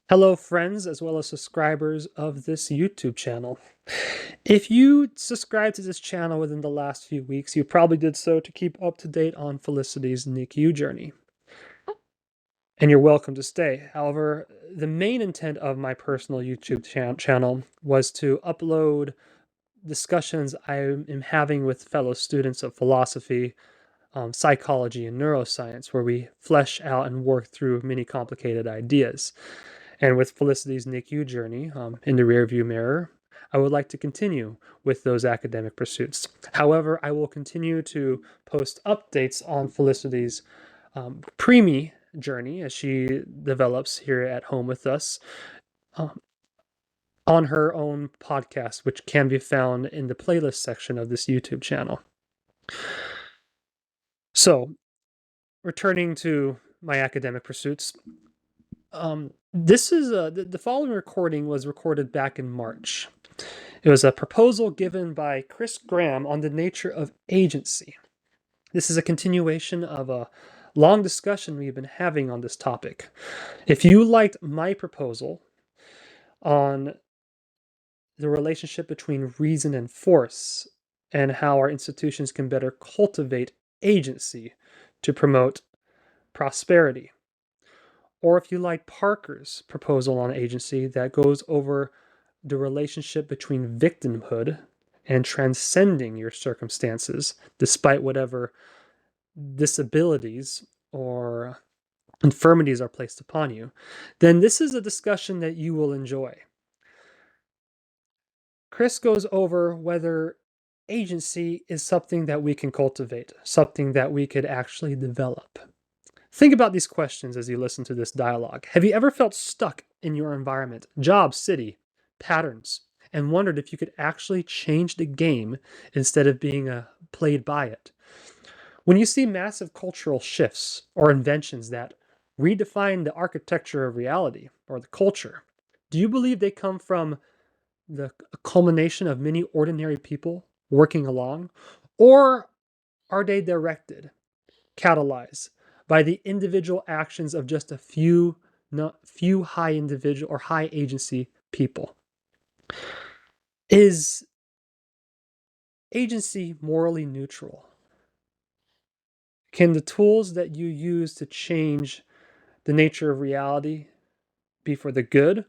Hello, friends, as well as subscribers of this YouTube channel. If you subscribed to this channel within the last few weeks, you probably did so to keep up to date on Felicity's NICU journey. And you're welcome to stay. However, the main intent of my personal YouTube channel was to upload discussions I am having with fellow students of philosophy, psychology, and neuroscience, where we flesh out and work through many complicated ideas. And with Felicity's NICU journey in the rearview mirror, I would like to continue with those academic pursuits. However, I will continue to post updates on Felicity's preemie journey as she develops here at home with us um, on her own podcast, which can be found in the playlist section of this YouTube channel. So, returning to my academic pursuits, this is the following recording was recorded back in March. It was a proposal given by Ghraham on the nature of agency. This is a continuation of a long discussion we've been having on this topic. If you liked my proposal on the relationship between reason and force and how our institutions can better cultivate agency to promote prosperity, or if you like Parker's proposal on agency that goes over the relationship between victimhood and transcending your circumstances, despite whatever disabilities or infirmities are placed upon you, then this is a discussion that you will enjoy. Chris goes over whether agency is something that we can cultivate, something that we could actually develop. Think about these questions as you listen to this dialogue. Have you ever felt stuck in your environment, job, city, patterns, and wondered if you could actually change the game instead of being played by it? When you see massive cultural shifts or inventions that redefine the architecture of reality or the culture, do you believe they come from the culmination of many ordinary people working along, or are they directed, catalyzed by the individual actions of just a few high individual or high agency people? Is agency morally neutral? Can the tools that you use to change the nature of reality be for the good,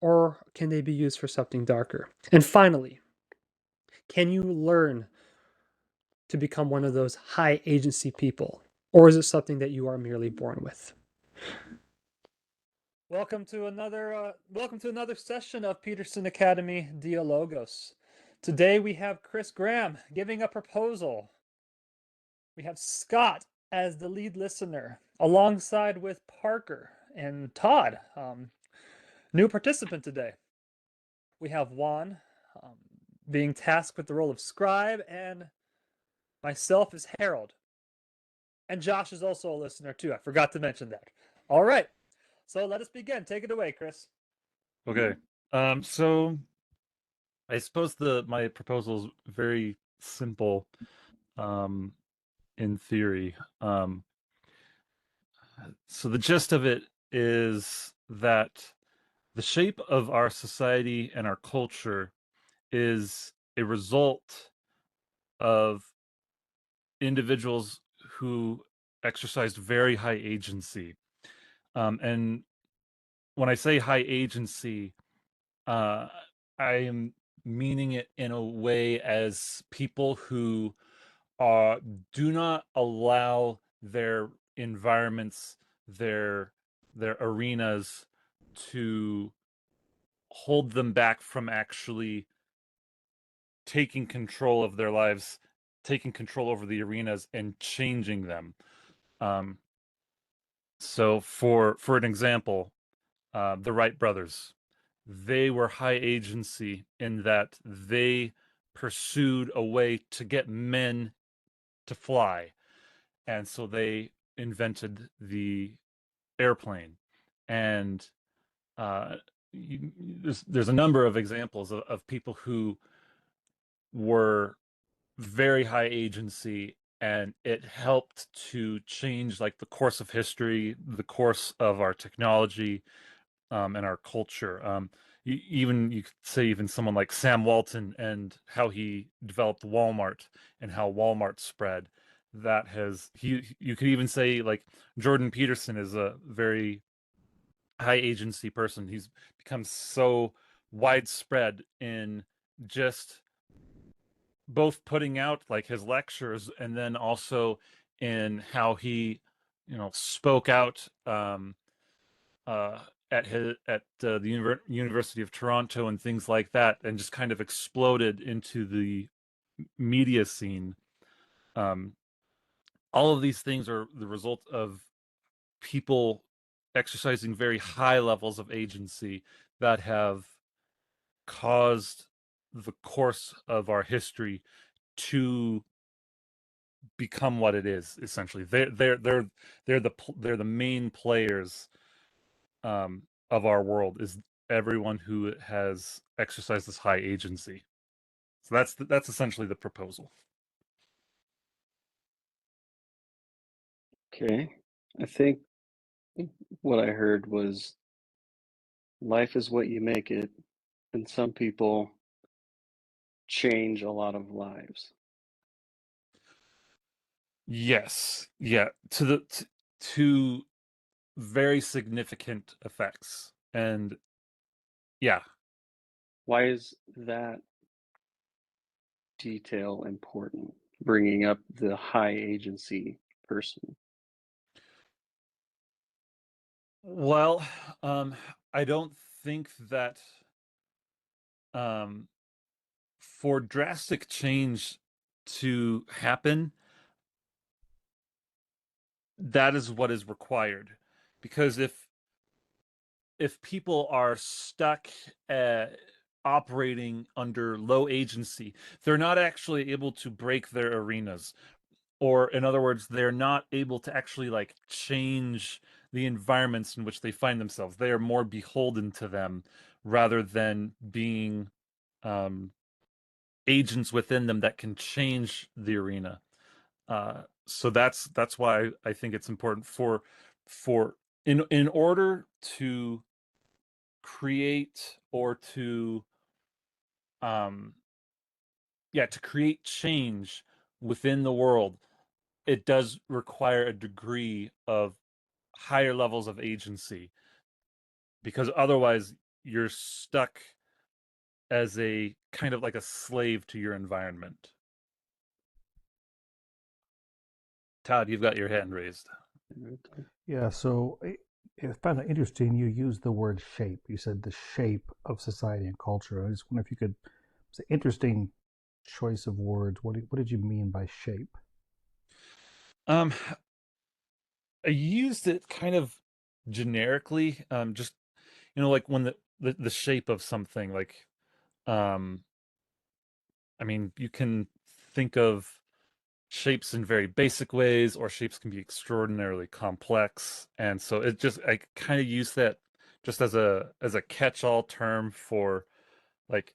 or can they be used for something darker? And finally, can you learn to become one of those high agency people, or is it something that you are merely born with? Welcome to another session of Peterson Academy diaLogos. Today we have Ghraham giving a proposal. We have Scott as the lead listener, alongside with Parker and Todd, new participant today. We have Juan being tasked with the role of Scribe, and myself as Herald. And Josh is also a listener too. I forgot to mention that. All right. So let us begin. Take it away, Chris. Okay. So I suppose my proposal is very simple, in theory. So the gist of it is that the shape of our society and our culture is a result of individuals who exercised very high agency. And when I say high agency, I am meaning it in a way as people who do not allow their environments, their arenas to hold them back from actually taking control of their lives, taking control over the arenas and changing them. Um, so for an example, the Wright Brothers, they were high agency in that they pursued a way to get men to fly. And so they invented the airplane. And uh, there's a number of examples of people who were very high agency, and it helped to change like the course of history, the course of our technology, in our culture. Even you could say even someone like Sam Walton and how he developed Walmart and how Walmart spread. That has he you could even say like Jordan Peterson is a very high agency person. He's become so widespread in just both putting out like his lectures and then also in how he, spoke out at the University of Toronto and things like that, and just kind of exploded into the media scene. Um, all of these things are the result of people exercising very high levels of agency that have caused the course of our history to become what it is. Essentially, they're the main players of our world. Is everyone who has exercised this high agency. So that's essentially the proposal. Okay. I think what I heard was life is what you make it, and some people change a lot of lives. Yes, yeah, to very significant effects, and yeah. Why is that detail important? Bringing up the high agency person. Well, I don't think that um, for drastic change to happen, that is what is required. Because if people are stuck operating under low agency, they're not actually able to break their arenas. Or in other words, they're not able to actually like change the environments in which they find themselves. They are more beholden to them rather than being um, agents within them that can change the arena. So that's why I think it's important for in order to create or to um to create change within the world, it does require a degree of higher levels of agency, because otherwise you're stuck as a kind of like a slave to your environment. Todd, you've got your hand raised. Yeah, so I found it interesting you used the word shape. You said the shape of society and culture. I just wonder if you could, it's an interesting choice of words. What did you mean by shape? Um, I used it kind of generically, just like when the shape of something, like um, I mean, you can think of shapes in very basic ways, or shapes can be extraordinarily complex, and so it just I kind of use that just as a catch-all term for like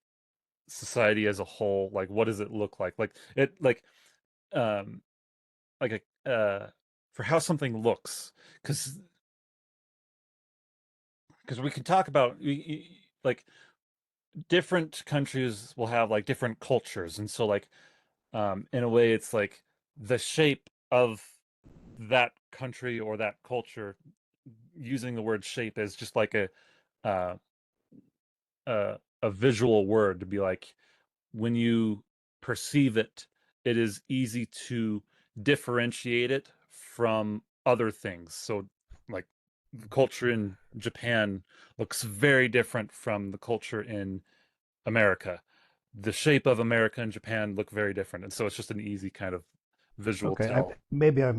society as a whole. Like, what does it look like it um like a for how something looks, because we can talk about like different countries will have like different cultures, and so like in a way it's like the shape of that country or that culture, using the word shape as just like uh, a visual word to be like, when you perceive it, it is easy to differentiate it from other things. So, like, the culture in Japan looks very different from the culture in America. The shape of America and Japan look very different, and so it's just an easy kind of visual Okay, tell. maybe I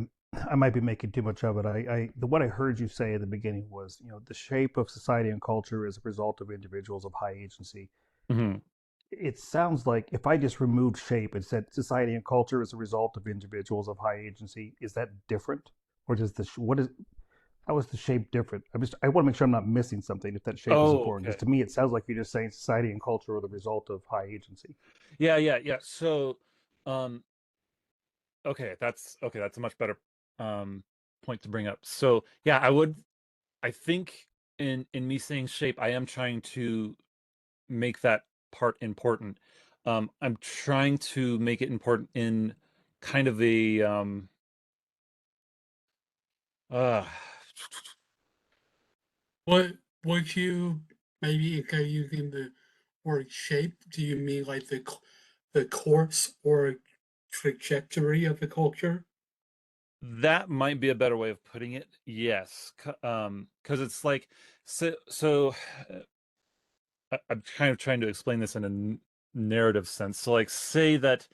might be making too much of it. What I heard you say at the beginning was, the shape of society and culture is a result of individuals of high agency. Hmm. It sounds like if I just removed shape and said society and culture is a result of individuals of high agency, is that different, or does the what is how is the shape different? I want to make sure I'm not missing something if that shape is Oh, important. Because okay. to me, it sounds like you're just saying society and culture are the result of high agency. Yeah. So, um, okay, that's a much better point to bring up. So, yeah, I think in me saying shape, I am trying to make that part important. I'm trying to make it important in kind of a uh What would you maybe instead of using the word shape, do you mean like the course or trajectory of the culture? that might be a better way of putting it. Yes, because it's like so. I'm kind of trying to explain this in a narrative sense. So, like, say that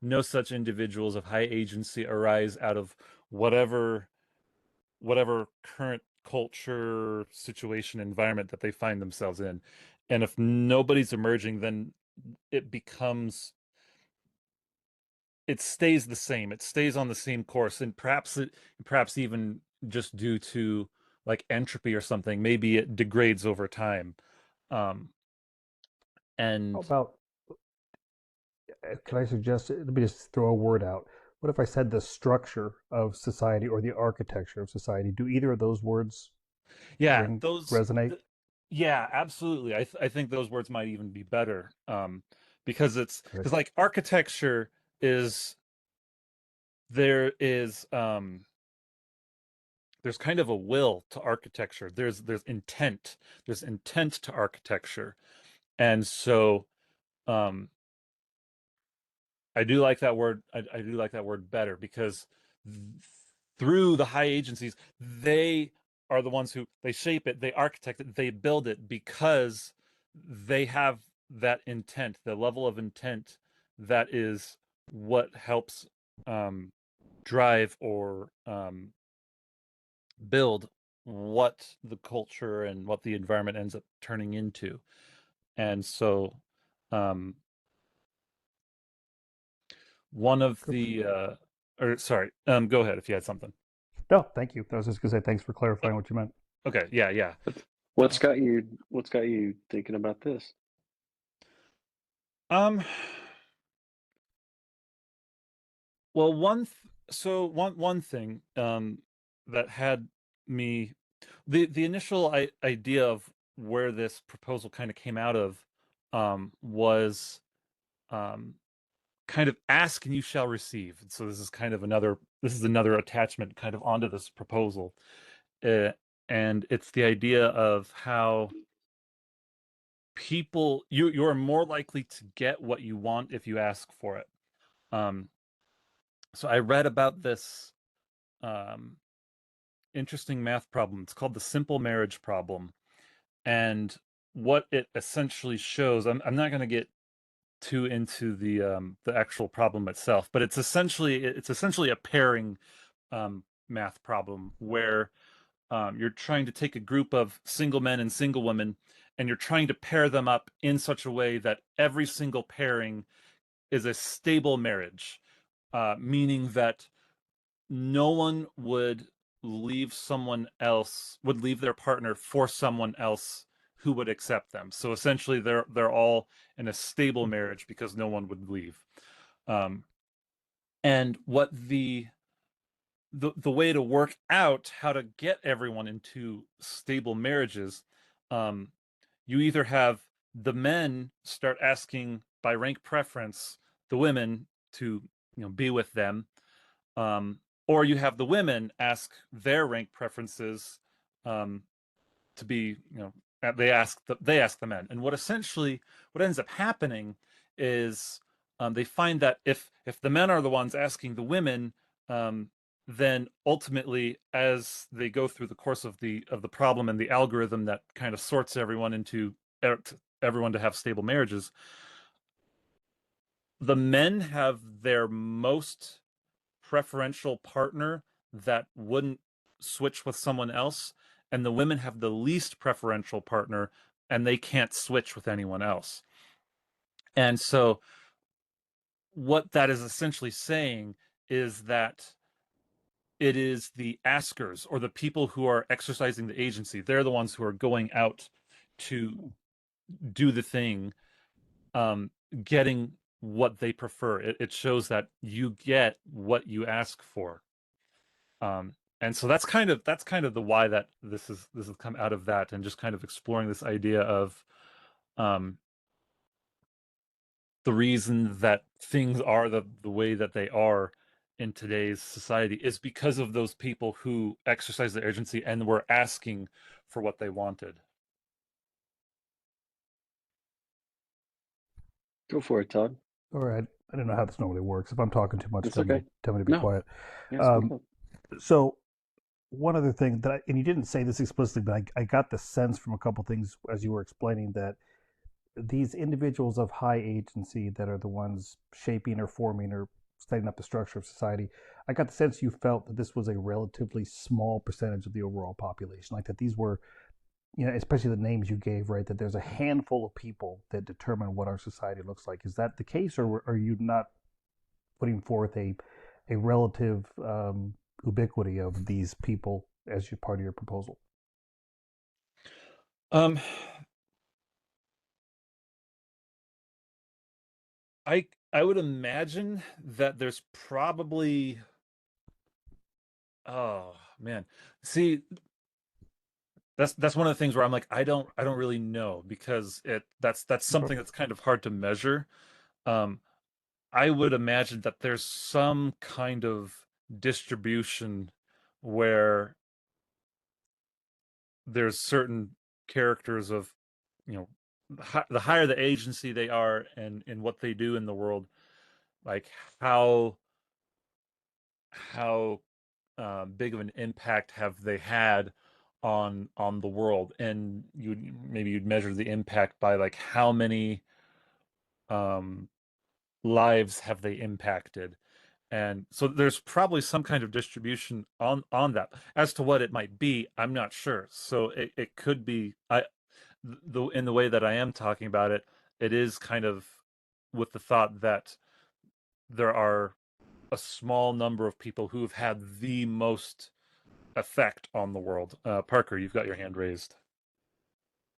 no such individuals of high agency arise out of whatever current culture, situation, environment that they find themselves in, and if nobody's emerging, then it becomes it stays the same. It stays on the same course, and perhaps even just due to like entropy or something, maybe it degrades over time. Um, How and about, can I suggest, let me just throw a word out. What if I said the structure of society or the architecture of society? Do either of those words yeah, resonate? yeah, absolutely. I think those words might even be better. Because Okay. like architecture is there is there's kind of a will to architecture. There's intent. There's intent to architecture. And so um I do like that word. I do like that word better because th through the high agencies, they are the ones who they shape it, they architect it, they build it because they have that intent, the level of intent that is what helps um, drive or build what the culture and what the environment ends up turning into. And so um, one of the or sorry, go ahead if you had something. No, thank you. I was just going to say thanks for clarifying what you meant. Okay, yeah. But Uh, what's got you thinking about this? um well one thing that had me the initial idea of where this proposal kind of came out of was um kind of ask and you shall receive. And so this is another attachment kind of onto this proposal. Uh, and it's the idea of how you're more likely to get what you want if you ask for it. Um, so I read about this um, interesting math problem. It's called the simple marriage problem, and what it essentially shows. I'm not going to get too into the actual problem itself, but it's essentially a pairing math problem where you're trying to take a group of single men and single women, and you're trying to pair them up in such a way that every single pairing is a stable marriage, meaning that no one would leave their partner for someone else who would accept them. So essentially, they're all in a stable marriage because no one would leave. Um, and what the way to work out how to get everyone into stable marriages, um, you either have the men start asking by rank preference the women to be with them, um, or you have the women ask their rank preferences um, to be they ask the men, and what ends up happening is they find that if the men are the ones asking the women, um, then ultimately as they go through the course of the problem and the algorithm that kind of sorts everyone to have stable marriages, the men have their most preferential partner that wouldn't switch with someone else, and the women have the least preferential partner and they can't switch with anyone else. And so what that is essentially saying is that it is the askers or the people who are exercising the agency, they're the ones who are going out to do the thing, getting what they prefer. It shows that you get what you ask for. and so that's kind of the why that this has come out of that, and just kind of exploring this idea of the reason that things are the way that they are in today's society is because of those people who exercise their agency and were asking for what they wanted. Go for it, Todd. All right. I don't know how this normally works. If I'm talking too much, It's tell me, okay. tell me to be No. quiet. Yeah, speak up. So one other thing that, and you didn't say this explicitly, but I got the sense from a couple things as you were explaining that these individuals of high agency that are the ones shaping or forming or setting up the structure of society, I got the sense you felt that this was a relatively small percentage of the overall population, like that these were, you know, especially the names you gave, right, that there's a handful of people that determine what our society looks like. Is that the case, or are you not putting forth a relative ubiquity of these people as part of your proposal? I would imagine that there's probably, oh man, see, that's one of the things where I'm like, I don't really know, because that's something that's kind of hard to measure. I would imagine that there's some kind of distribution where there's certain characters of, you know, the higher the agency they are and in what they do in the world, like how big of an impact have they had on the world, and you'd measure the impact by like how many lives have they impacted. And so there's probably some kind of distribution on that. As to what it might be, I'm not sure. So it could be, in the way that I am talking about it, it is kind of with the thought that there are a small number of people who've had the most effect on the world. Parker, you've got your hand raised.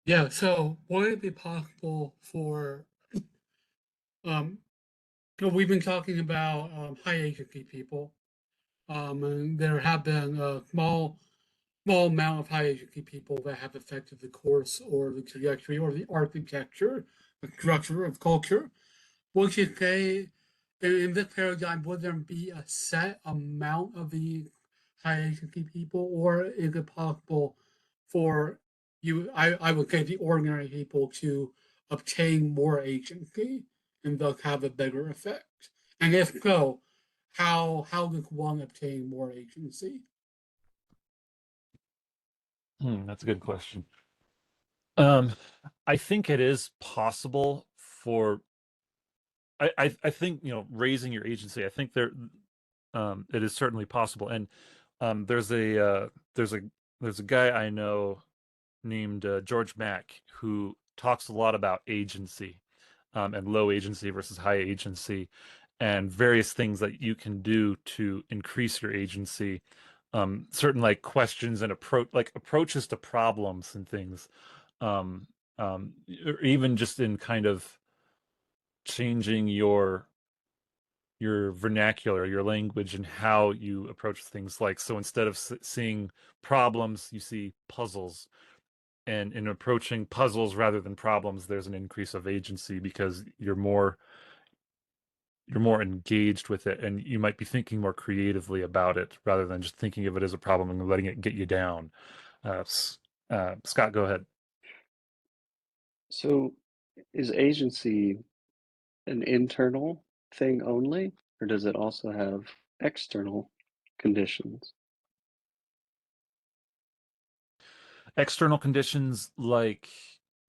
Yeah, so would it be possible for we've been talking about high agency people, and there have been a small amount of high agency people that have affected the course or the trajectory or the architecture, the structure of culture. Would you say in this paradigm, would there be a set amount of the high agency people, or is it possible for I would say the ordinary people to obtain more agency and thus have a bigger effect? And if so, how does one obtain more agency? That's a good question. I think it is possible for. I think, you know, raising your agency. I think it is certainly possible. And there's a guy I know named George Mack who talks a lot about agency, and low agency versus high agency, and various things that you can do to increase your agency. Certain like questions and approaches to problems and things, or even just in kind of changing your vernacular, your language, and how you approach things. Like, so instead of seeing problems, you see puzzles, and in approaching puzzles rather than problems, there's an increase of agency because you're more engaged with it, and you might be thinking more creatively about it rather than just thinking of it as a problem and letting it get you down. Scott, go ahead. So, is agency an internal thing only, or does it also have external conditions? External conditions like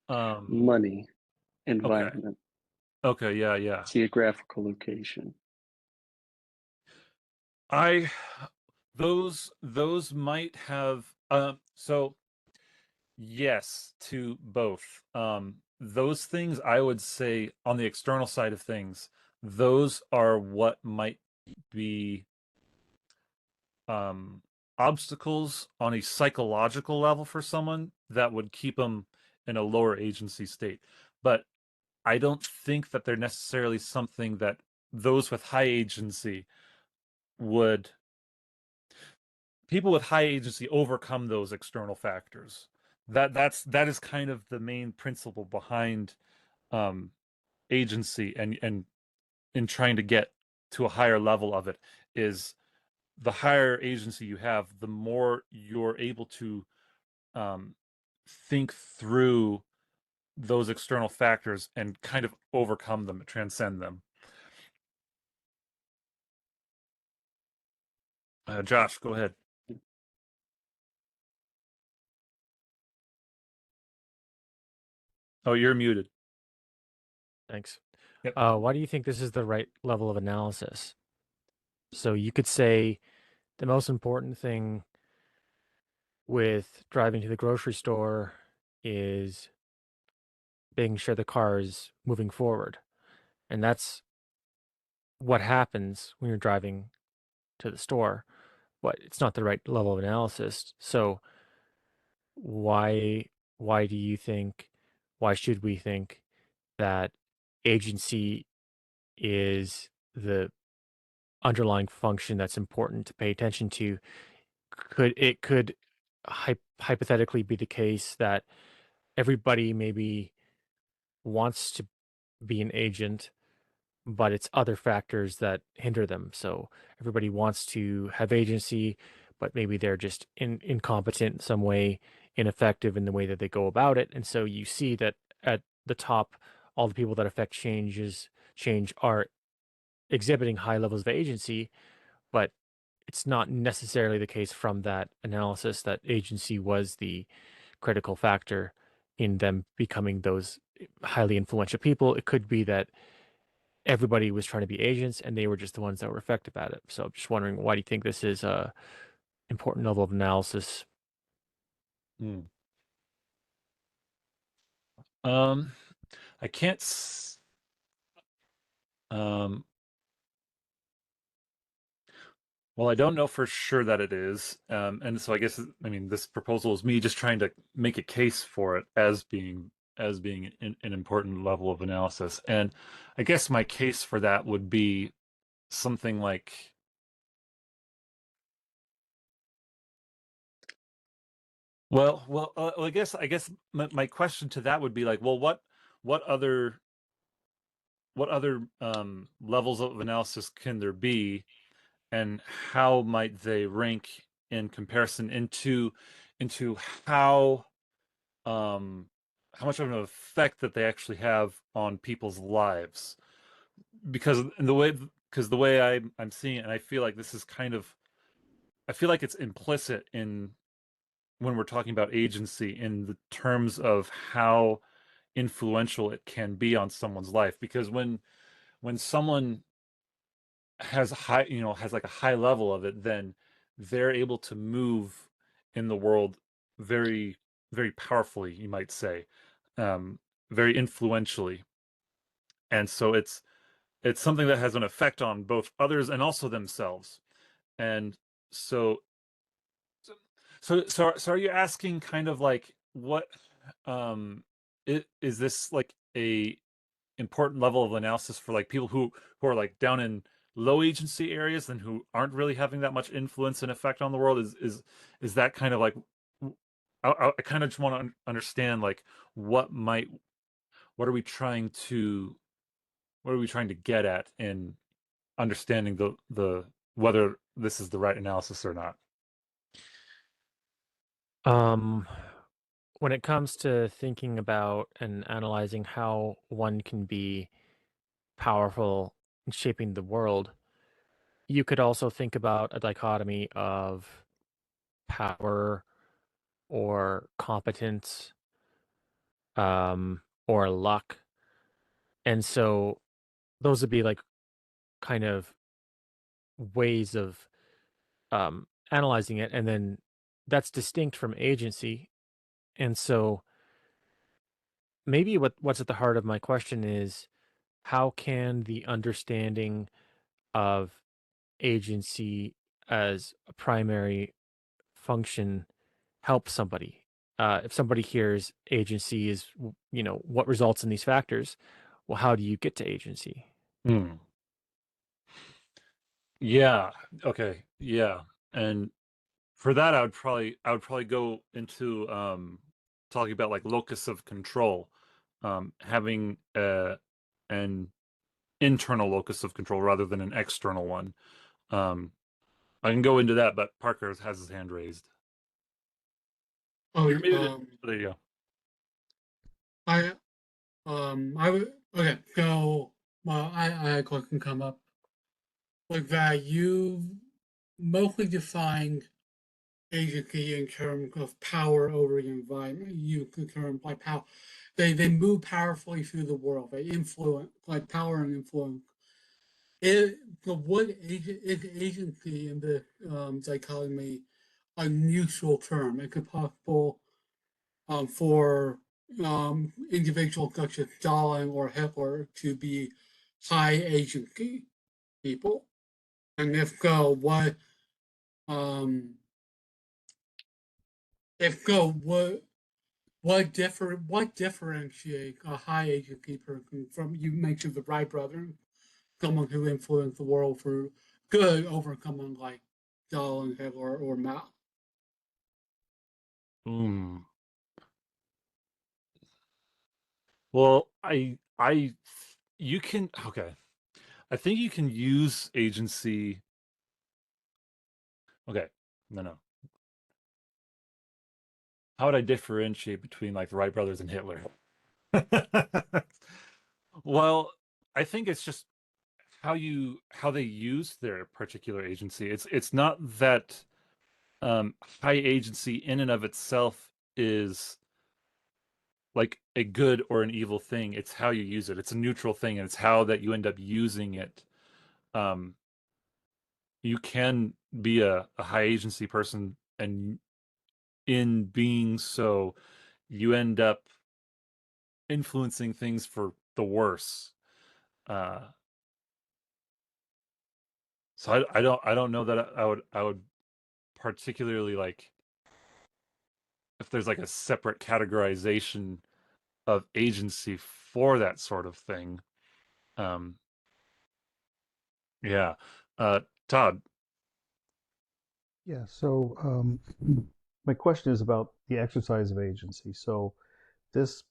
Money, okay. environment, Okay, yeah. geographical location. Those might have so yes to both. Those things, I would say, on the external side of things, those are what might be obstacles on a psychological level for someone that would keep them in a lower agency state. But I don't think that they're necessarily something that those with high agency would people with high agency overcome those external factors. That is kind of the main principle behind agency, and in trying to get to a higher level of it, is the higher agency you have, the more you're able to think through those external factors and kind of overcome them, transcend them. Josh, go ahead. Oh, you're muted. Thanks. Yep. Why do you think this is the right level of analysis? So you could say the most important thing with driving to the grocery store is making sure the car is moving forward. And that's what happens when you're driving to the store. But it's not the right level of analysis. So why do you think, why should we think that agency is the underlying function that's important to pay attention to? Could hypothetically be the case that everybody maybe wants to be an agent, but it's other factors that hinder them. So everybody wants to have agency, but maybe they're just incompetent in some way, ineffective in the way that they go about it. And so you see that at the top, all the people that affect change are exhibiting high levels of agency, but it's not necessarily the case from that analysis that agency was the critical factor in them becoming those highly influential people. It could be that everybody was trying to be agents and they were just the ones that were effective at it. So I'm just wondering, why do you think this is a important level of analysis? I can't well, I don't know for sure that it is. And so I guess, I mean, this proposal is me just trying to make a case for it as being an important level of analysis. And I guess my case for that would be something like, I guess my question to that would be like, well, what other levels of analysis can there be, and how might they rank in comparison into how much of an effect that they actually have on people's lives? Because the way I'm seeing it, and I feel like this is kind of, I feel like it's implicit in when we're talking about agency in the terms of how influential it can be on someone's life. Because when someone has has like a high level of it, then they're able to move in the world very, very powerfully, you might say, very influentially. And so it's something that has an effect on both others and also themselves. And so are you asking kind of like what is this like a important level of analysis for like people who are like down in low agency areas and who aren't really having that much influence and effect on the world? Is that kind of like, I kind of just want to understand like what are we trying to get at in understanding the whether this is the right analysis or not? When it comes to thinking about and analyzing how one can be powerful in shaping the world, you could also think about a dichotomy of power or competence, or luck. And so those would be like kind of ways of analyzing it. And then that's distinct from agency. And so maybe what's at the heart of my question is, how can the understanding of agency as a primary function help somebody? If somebody hears agency is, what results in these factors, well, how do you get to agency? Yeah. Okay. Yeah. And for that, I would probably go into talking about like locus of control, having an internal locus of control rather than an external one. I can go into that, but Parker has his hand raised. Oh, You're muted. There you go. I would okay. So, well, I can come up like that. You mostly defined agency in terms of power over the environment. You can term like power. They move powerfully through the world. They influence like power and influence. The what agent is agency in the dichotomy a neutral term? It could possible for individuals such as Stalin or Hitler to be high agency people, and if so, um, what differentiates a high agency person from, you mentioned the Wright brothers, someone who influenced the world for good over someone like Stalin, Hitler, or Mao? Well, you can, okay. I think you can use agency. Okay, no. How would I differentiate between like the Wright brothers and Hitler? Well, I think it's just how they use their particular agency. It's not that high agency in and of itself is like a good or an evil thing. It's how you use it. It's a neutral thing, and it's how that you end up using it. You can be a high agency person, and in being so, you end up influencing things for the worse. So I don't know that I would particularly like if there's like a separate categorization of agency for that sort of thing. Yeah. Todd. Yeah, so my question is about the exercise of agency. So this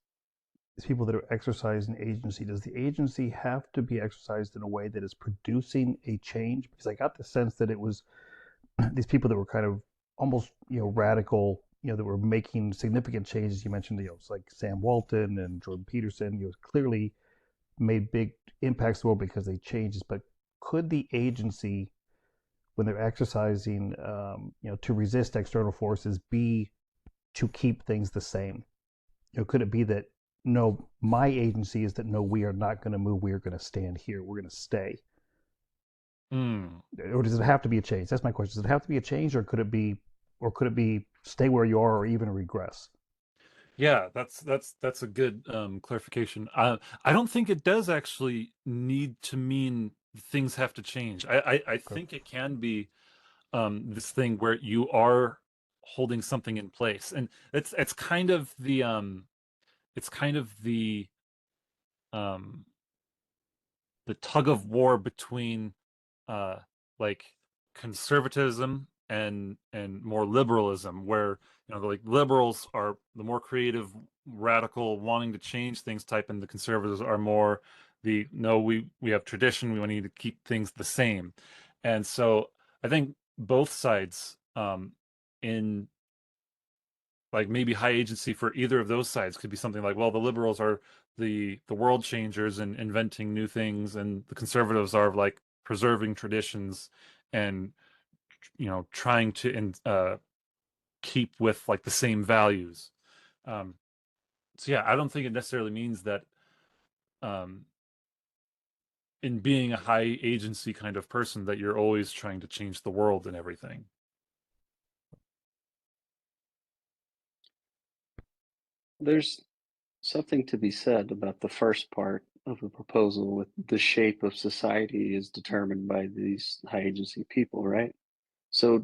these people that are exercising agency, does the agency have to be exercised in a way that is producing a change? Because I got the sense that it was these people that were kind of almost radical, that were making significant changes. You mentioned it's like Sam Walton and Jordan Peterson, clearly made big impacts to the world because they changed. But could the agency, when they're exercising, to resist external forces, be to keep things the same? Could it be that no, my agency is that no, we are not going to move. We are going to stand here. We're going to stay. Or does it have to be a change? That's my question. Does it have to be a change, or could it be stay where you are, or even regress? Yeah, that's a good clarification. I don't think it does actually need to mean things have to change. I think it can be this thing where you are holding something in place, and it's kind of the um tug of war between uh like conservatism and more liberalism, where the like liberals are the more creative, radical, wanting to change things type, and the conservatives are more the no, we have tradition, we need to keep things the same. And so I think both sides in like maybe high agency for either of those sides could be something like, well, the liberals are the world changers and inventing new things, and the conservatives are like preserving traditions and trying to keep with like the same values. So yeah, I don't think it necessarily means that in being a high agency kind of person that you're always trying to change the world and everything. There's something to be said about the first part of the proposal, with the shape of society is determined by these high agency people, right? So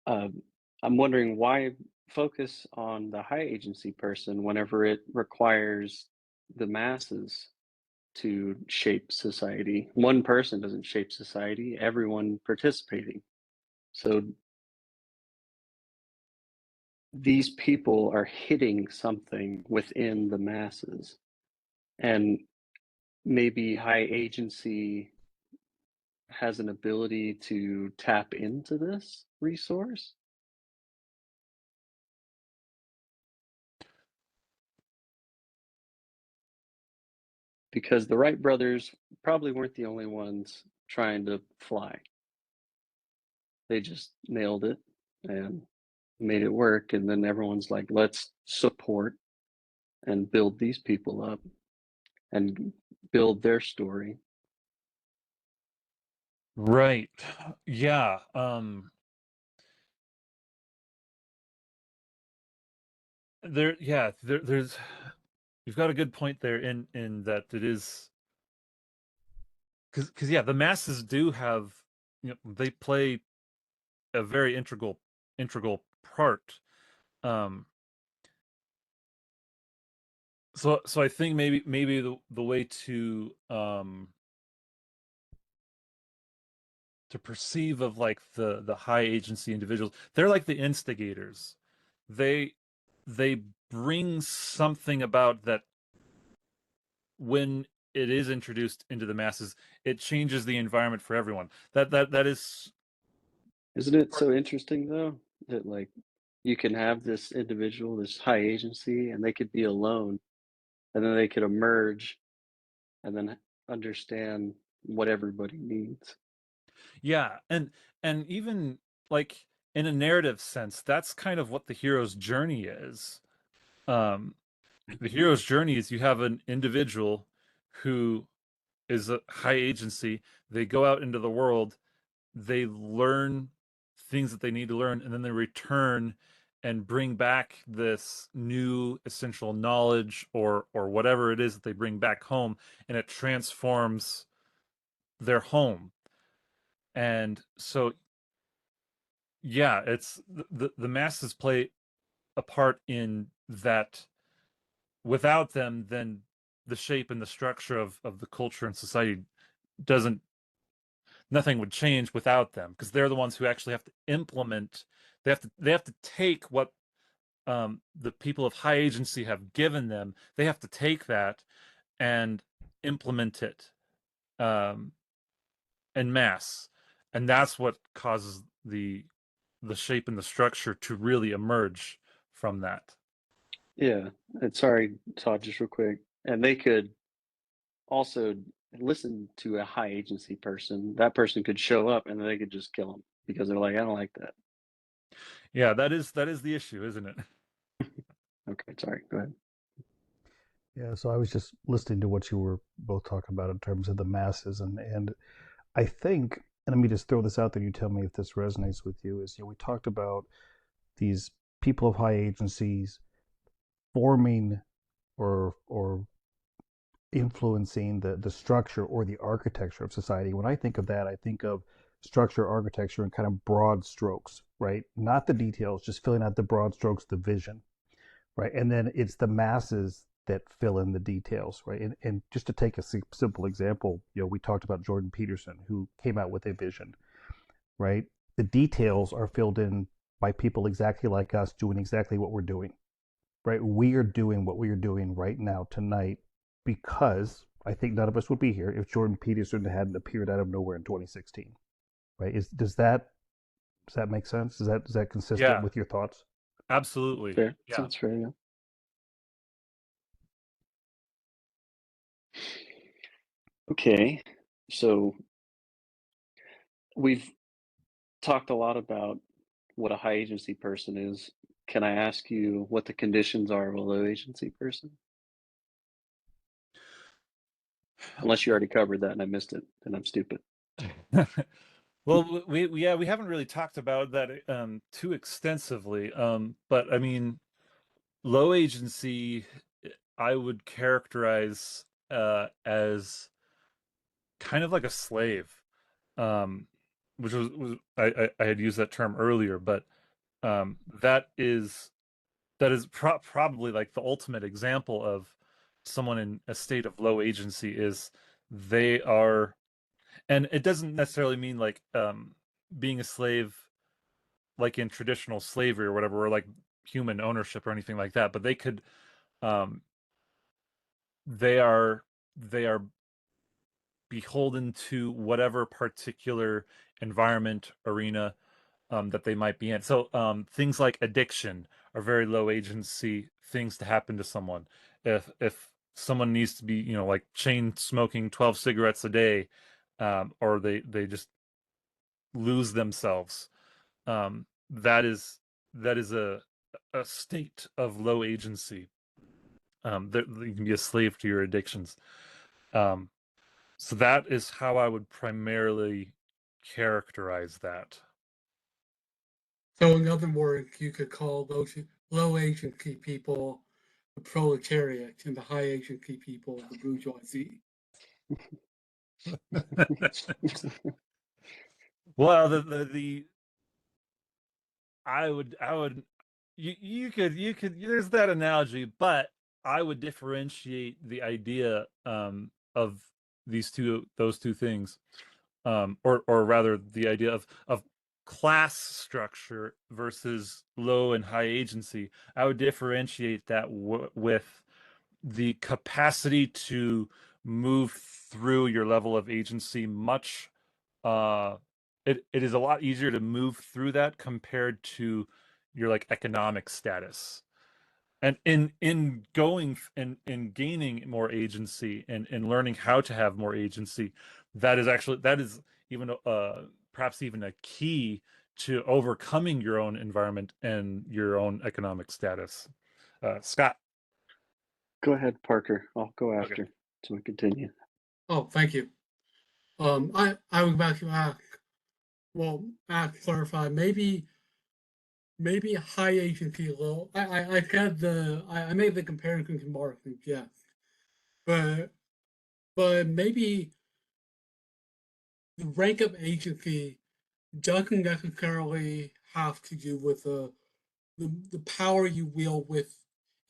I'm wondering, why focus on the high agency person whenever it requires the masses to shape society? One person doesn't shape society, everyone participating. So these people are hitting something within the masses, and maybe high agency has an ability to tap into this resource. Because the Wright brothers probably weren't the only ones trying to fly. They just nailed it and made it work. And then everyone's like, let's support and build these people up and build their story. Right. Yeah. There's you've got a good point there in that it is because yeah, the masses do have, they play a very integral part. So I think maybe the way to perceive of like the high agency individuals, they're like the instigators. They bring something about that when it is introduced into the masses, it changes the environment for everyone. That is. Isn't it so interesting though that like you can have this individual, this high agency, and they could be alone, and then they could emerge and then understand what everybody needs. Yeah, and even like in a narrative sense, that's kind of what the hero's journey is. Um, the hero's journey is you have an individual who is a high agency. They go out into the world, they learn things that they need to learn, and then they return and bring back this new essential knowledge or whatever it is that they bring back home, and it transforms their home. And so yeah, it's the masses play a part in that. Without them, then the shape and the structure of the culture and society doesn't nothing would change without them, because they're the ones who actually have to implement. They have to take what the people of high agency have given them. They have to take that and implement it en masse, and that's what causes the shape and the structure to really emerge from that. Yeah. And sorry, Todd, just real quick. And they could also listen to a high agency person. That person could show up and they could just kill them because they're like, I don't like that. Yeah, that is the issue, isn't it? Okay, sorry, go ahead. Yeah, so I was just listening to what you were both talking about in terms of the masses, and I think, and let me just throw this out there. You tell me if this resonates with you. Is we talked about these people of high agencies forming or influencing the structure or the architecture of society. When I think of that, I think of structure, architecture, and kind of broad strokes, right? Not the details, just filling out the broad strokes, the vision, right? And then it's the masses that fill in the details, right? And just to take a simple example, we talked about Jordan Peterson, who came out with a vision, right? The details are filled in by people exactly like us doing exactly what we're doing, right? We are doing what we are doing right now tonight because I think none of us would be here if Jordan Peterson hadn't appeared out of nowhere in 2016, right? Does that make sense? Is that consistent Yeah, with your thoughts? absolutely. Fair. Yeah. Sounds fair, yeah. Okay. So we've talked a lot about what a high agency person is. Can I ask you what the conditions are of a low agency person? Unless you already covered that and I missed it, then I'm stupid. Well, we haven't really talked about that too extensively. But I mean, low agency, I would characterize as kind of like a slave, which was I had used that term earlier, but um, that is probably like the ultimate example of someone in a state of low agency. Is they are, and it doesn't necessarily mean like being a slave like in traditional slavery or whatever, where like human ownership or anything like that, but they could they are beholden to whatever particular environment, arena that they might be in. So things like addiction are very low agency things to happen to someone. If someone needs to be, like chain smoking 12 cigarettes a day, or they just lose themselves, that is a state of low agency. You can be a slave to your addictions. So that is how I would primarily characterize that. So in other words, you could call those low agency people the proletariat and the high agency people the bourgeoisie. Well, the I would you could there's that analogy, but I would differentiate the idea of those two things, or rather the idea of class structure versus low and high agency. I would differentiate that with the capacity to move through your level of agency much it is a lot easier to move through that compared to your like economic status. And in going and in gaining more agency and learning how to have more agency, that is even perhaps even a key to overcoming your own environment and your own economic status. Scott. Go ahead, Parker. I'll go Okay. after so we continue. Oh, thank you. I would like to ask, clarify, maybe high agency low. I said I made the comparison to marketing, yes, but maybe the rank of agency doesn't necessarily have to do with the power you wield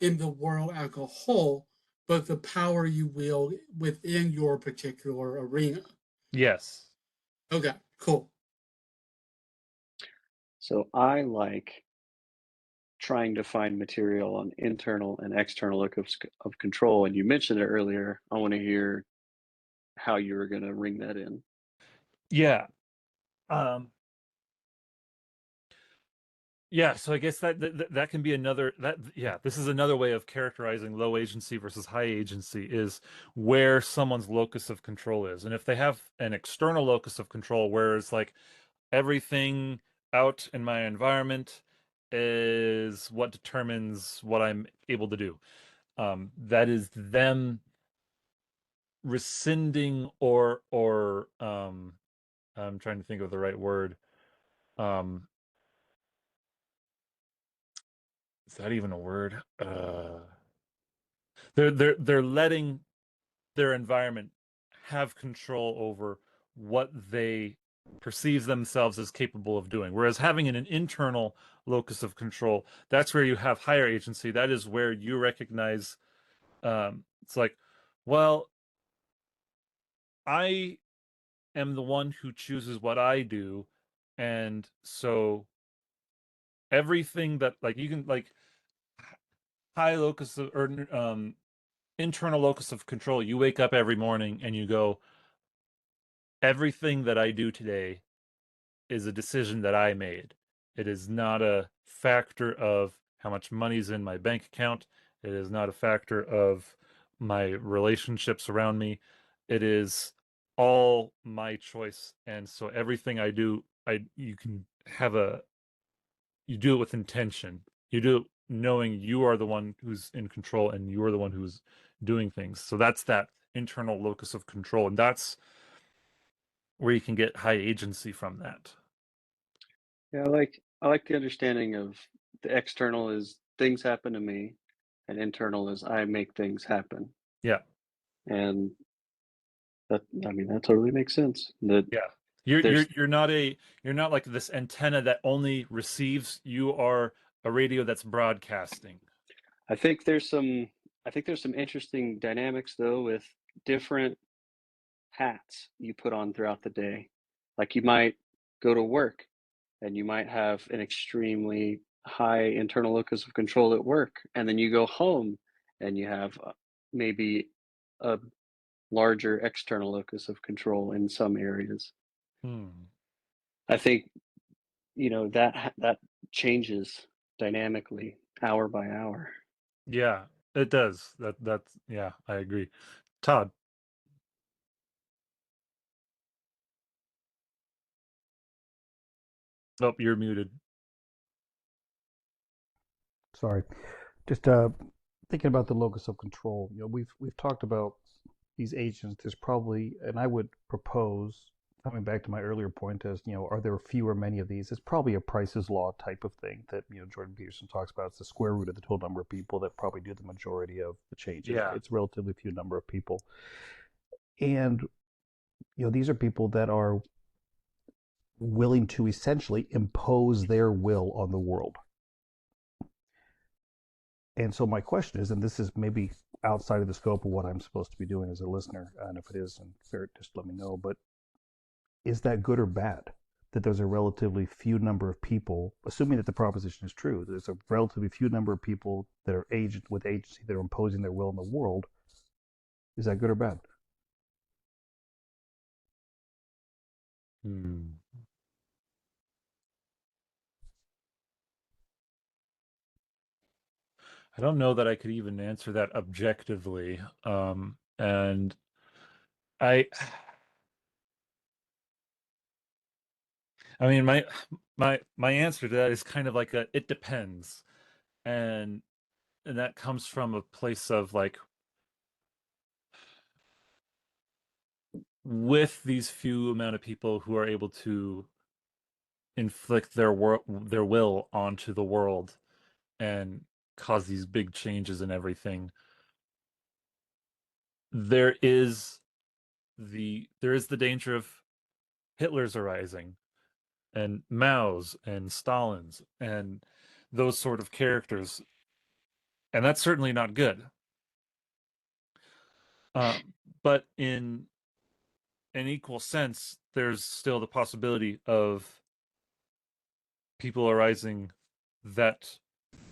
in the world as a whole, but the power you wield within your particular arena. Yes. Okay, cool. So I like trying to find material on internal and external locus of control. And you mentioned it earlier. I want to hear how you were going to ring that in. Yeah. Yeah, so I guess that can be this is another way of characterizing low agency versus high agency, is where someone's locus of control is. And if they have an external locus of control, where it's like everything out in my environment is what determines what I'm able to do. That is them rescinding or I'm trying to think of the right word. Is that even a word? They're letting their environment have control over what they perceive themselves as capable of doing. Whereas having an internal locus of control, that's where you have higher agency. That is where you recognize it's like, well, I am the one who chooses what I do, and so everything that like you can like high locus of, or internal locus of control, you wake up every morning and you go, everything that I do today is a decision that I made. It is not a factor of how much money's in my bank account. It is not a factor of my relationships around me. It is all my choice. And so everything I do, you can have you do it with intention. You do it knowing you are the one who's in control and you are the one who's doing things. So that's that internal locus of control. And that's where you can get high agency from that. Yeah, I like the understanding of the external is things happen to me, and internal is I make things happen. Yeah. And that totally makes sense. That Yeah. You're not like this antenna that only receives. You are a radio that's broadcasting. I think there's some interesting dynamics though with different hats you put on throughout the day. Like you might go to work and you might have an extremely high internal locus of control at work, and then you go home and you have maybe a larger external locus of control in some areas. I think that changes dynamically hour by hour. Yeah, it does. That's yeah, I agree. Todd. Oh, you're muted. Sorry, just thinking about the locus of control. We've talked about these agents. There's probably, and I would propose, coming back to my earlier point, as are there few or many of these? It's probably a Price's Law type of thing that Jordan Peterson talks about. It's the square root of the total number of people that probably do the majority of the changes. Yeah. It's a relatively few number of people, and these are people that are willing to essentially impose their will on the world. And so my question is, and this is maybe outside of the scope of what I'm supposed to be doing as a listener, and if it is, and fair, just let me know, but is that good or bad? That there's a relatively few number of people, assuming that the proposition is true, there's a relatively few number of people that are with agency that are imposing their will in the world. Is that good or bad? I don't know that I could even answer that objectively. And I mean, my answer to that is kind of like it depends, and that comes from a place of like, with these few amount of people who are able to inflict their will onto the world and cause these big changes and everything, there is the danger of Hitler's arising and Mao's and Stalin's and those sort of characters, and that's certainly not good. But in an equal sense, there's still the possibility of people arising that,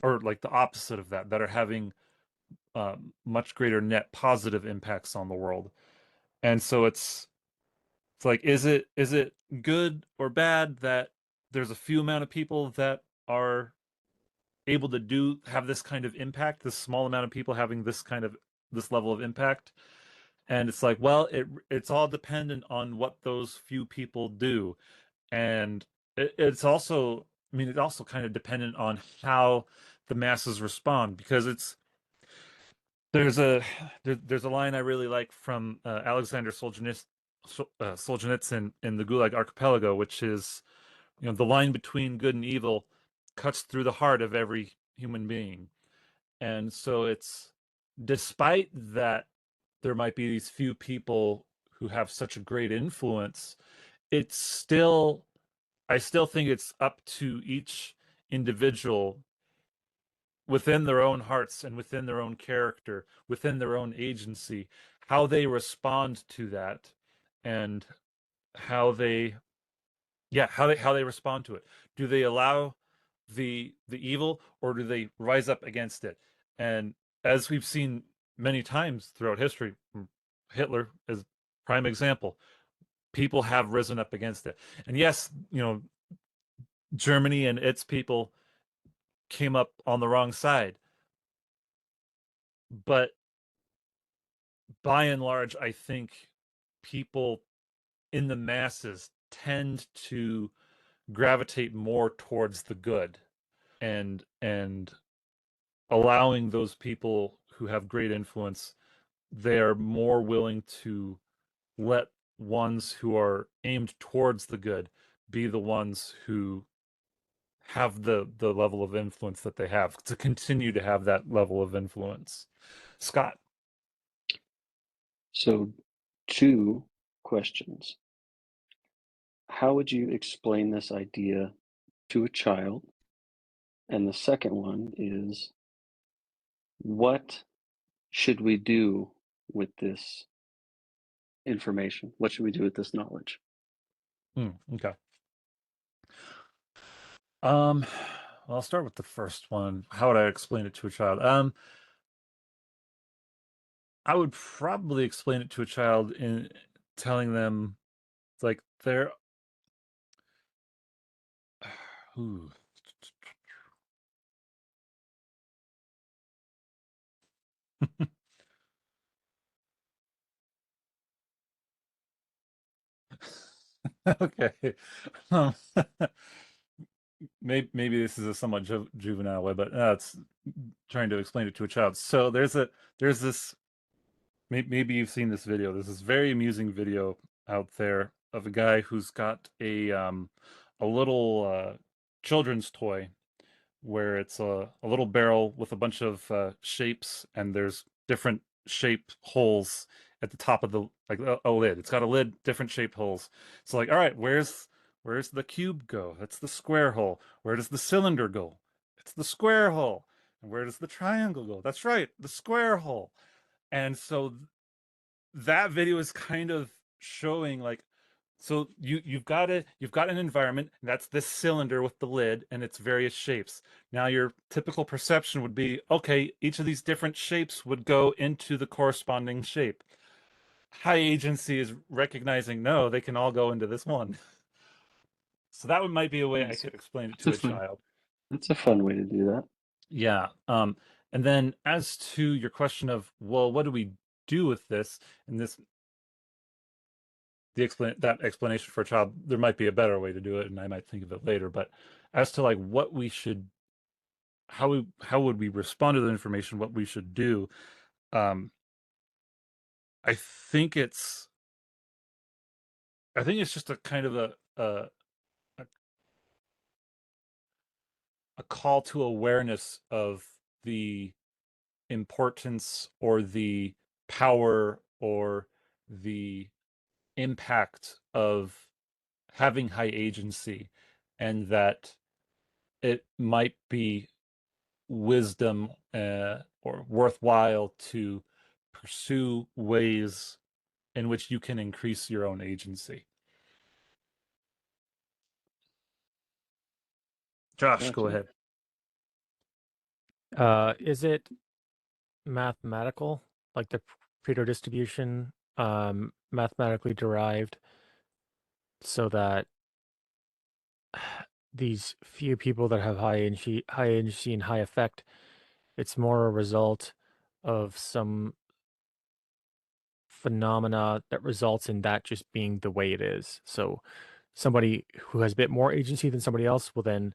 or like the opposite of that, that are having much greater net positive impacts on the world. And so it's like, is it good or bad that there's a few amount of people that are able to have this kind of impact, this small amount of people having this level of impact? And it's like, well, it's all dependent on what those few people do. And it's also, I mean, it's also kind of dependent on how the masses respond, because there's a line I really like from Alexander Solzhenitsyn in the Gulag Archipelago, which is, the line between good and evil cuts through the heart of every human being. And so it's, despite that there might be these few people who have such a great influence, I still think it's up to each individual within their own hearts and within their own character, within their own agency, how they respond to that, and how they respond to it. Do they allow the evil, or do they rise up against it? And as we've seen many times throughout history, Hitler is prime example, people have risen up against it. And yes, Germany and its people came up on the wrong side, but by and large, I think people in the masses tend to gravitate more towards the good, and allowing those people who have great influence, they are more willing to let ones who are aimed towards the good be the ones who have the level of influence that they have, to continue to have that level of influence. Scott. So, 2 questions. How would you explain this idea to a child? And the second one is, what should we do with this information? What should we do with this knowledge? Okay. Well, I'll start with the first one. How would I explain it to a child? I would probably explain it to a child in telling them like they're ooh. Okay. Um, maybe this is a somewhat juvenile way, but it's trying to explain it to a child. So there's this maybe you've seen this video. There's this very amusing video out there of a guy who's got a little children's toy where it's a little barrel with a bunch of shapes, and there's different shape holes at the top of the like a lid. It's got a lid, different shape holes. So like, all right, where's the cube go? That's the square hole. Where does the cylinder go? It's the square hole. And where does the triangle go? That's right, the square hole. And so that video is kind of showing like, so you've got an environment, and that's this cylinder with the lid and its various shapes. Now your typical perception would be, okay, each of these different shapes would go into the corresponding shape. High agency is recognizing, no, they can all go into this one. So that might be a way I could explain it to a child. That's a fun way to do that. Yeah. And then as to your question of, well, what do we do with this? And that explanation for a child, there might be a better way to do it, and I might think of it later. But as to like what we should, how would we respond to the information, what we should do, I think it's just a kind of a call to awareness of the importance or the power or the impact of having high agency, and that it might be wisdom or worthwhile to pursue ways in which you can increase your own agency. Josh, go ahead. Is it mathematical, like the Pareto distribution, mathematically derived, so that these few people that have high agency and high effect, it's more a result of some phenomena that results in that just being the way it is. So somebody who has a bit more agency than somebody else will then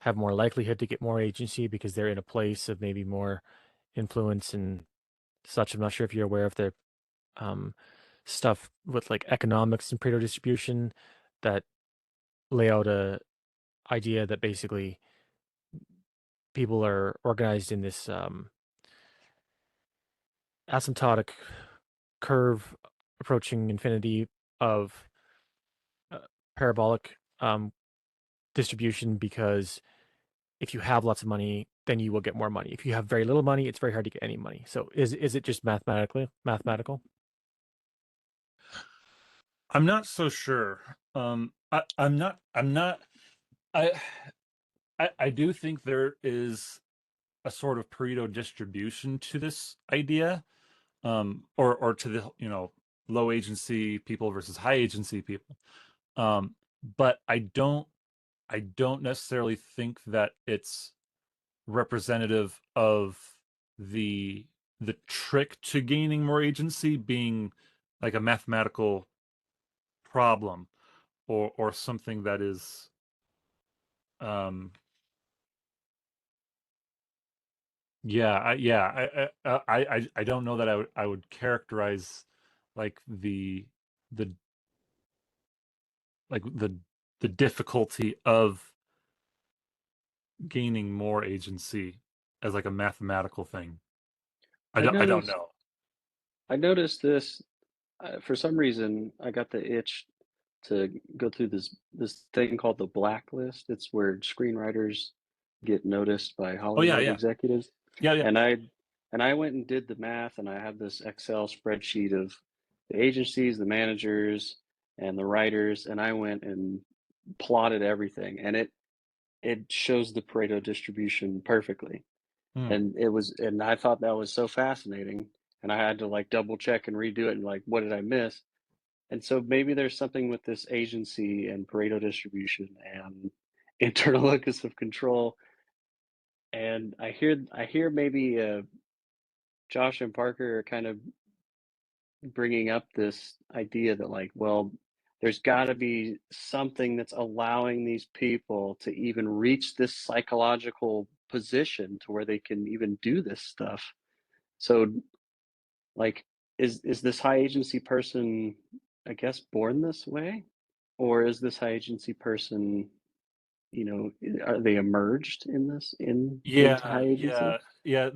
have more likelihood to get more agency because they're in a place of maybe more influence and such. I'm not sure if you're aware of the stuff with like economics and Pareto distribution that lay out a idea that basically people are organized in this asymptotic curve approaching infinity of parabolic distribution, because if you have lots of money, then you will get more money. If you have very little money, it's very hard to get any money. So is it just mathematical? I'm not so sure. I'm not. I I do think there is a sort of Pareto distribution to this idea, or to the low agency people versus high agency people. But I don't necessarily think that it's representative of the trick to gaining more agency being like a mathematical problem or something that is I don't know that I would characterize like the like the difficulty of gaining more agency as like a mathematical thing. I don't know. I noticed this for some reason. I got the itch to go through this thing called the blacklist. It's where screenwriters get noticed by Oh yeah, Hollywood executives. yeah. And I went and did the math, and I have this Excel spreadsheet of the agencies, the managers, and the writers, and I went and plotted everything, and it shows the Pareto distribution perfectly. Hmm. And I thought that was so fascinating, and I had to like double check and redo it and like, what did I miss? And so maybe there's something with this agency and Pareto distribution and internal locus of control. And I hear maybe Josh and Parker are kind of bringing up this idea that like, well, there's got to be something that's allowing these people to even reach this psychological position to where they can even do this stuff. So like, is this high agency person, I guess, born this way, or is this high agency person, are they emerged in this into Yeah, high agency? yeah.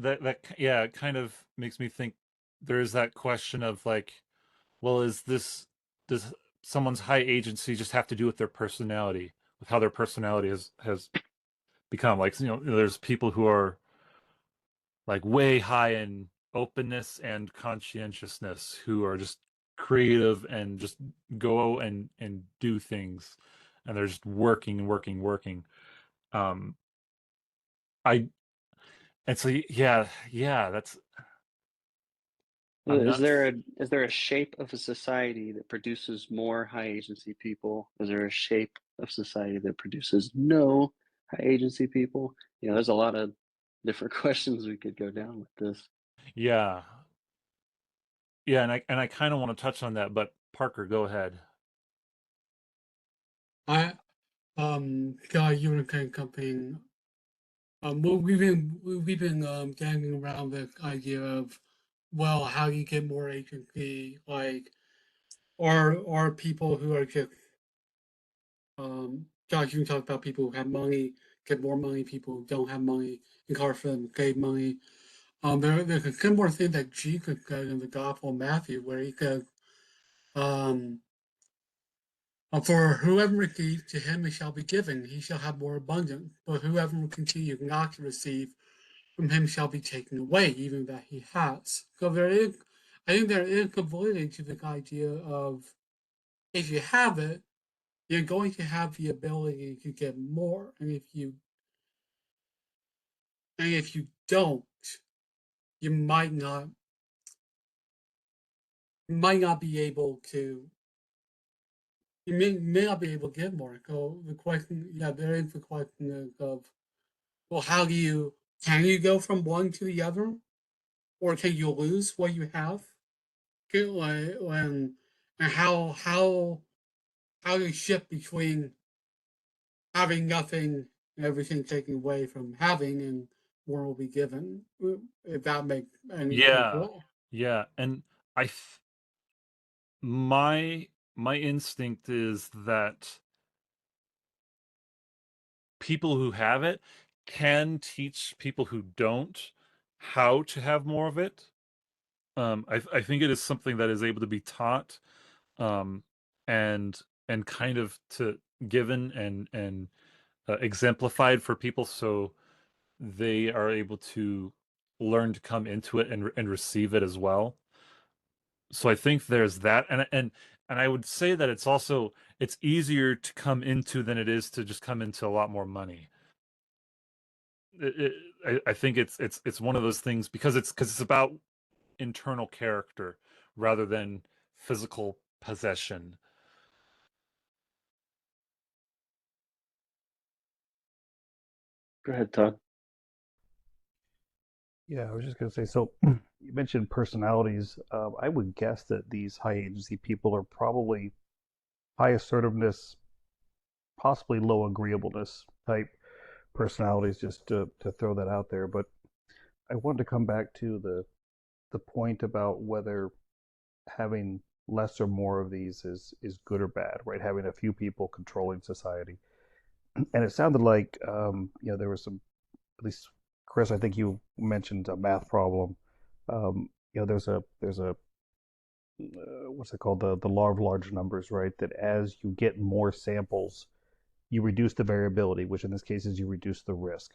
Yeah, it kind of makes me think there is that question of like, well, does someone's high agency just have to do with their personality, with how their personality has become? Like, there's people who are like way high in openness and conscientiousness who are just creative and just go and do things, and they're just working and working, working. Um, I and so yeah, that's I'm Is not. there a shape of a society that produces more high agency people? Is there a shape of society that produces no high agency people? There's a lot of different questions we could go down with this. Yeah, yeah, and I kind of want to touch on that, but Parker, go ahead. I got Unicorn Company. We've been ganging around the idea of, well, how do you get more agency? Like, are people who are just Josh, you can talk about people who have money get more money, people who don't have money encourage them to save money. There's a similar thing that Jesus said in the Gospel of Matthew, where he says, um, "For whoever receives, to him it shall be given; he shall have more abundance. But whoever will continue not to receive, from him shall be taken away, even that he has." So I think there is a validity to the idea of if you have it, you're going to have the ability to get more, and if you don't, you might not be able to. You may not be able to get more. So the question, yeah, there is the question of, well, can you go from one to the other, or can you lose what you have? When and how do you shift between having nothing and everything taken away from having, and more will be given? If that makes any sense at Yeah, all. yeah, and I th- my instinct is that people who have it can teach people who don't how to have more of it. I think it is something that is able to be taught, um, and kind of to given and exemplified for people, so they are able to learn to come into it and receive it as well. So I think there's that, and I would say that it's easier to come into than it is to just come into a lot more money. I think it's one of those things because it's about internal character rather than physical possession. Go ahead, Todd. Yeah, I was just going to say, so you mentioned personalities. I would guess that these high agency people are probably high assertiveness, possibly low agreeableness type personalities, just to throw that out there. But I wanted to come back to the point about whether having less or more of these is good or bad, right? Having a few people controlling society. And it sounded like there was some, at least Chris, I think you mentioned a math problem. There's a what's it called, the law of large numbers, right? That as you get more samples, you reduce the variability, which in this case is you reduce the risk,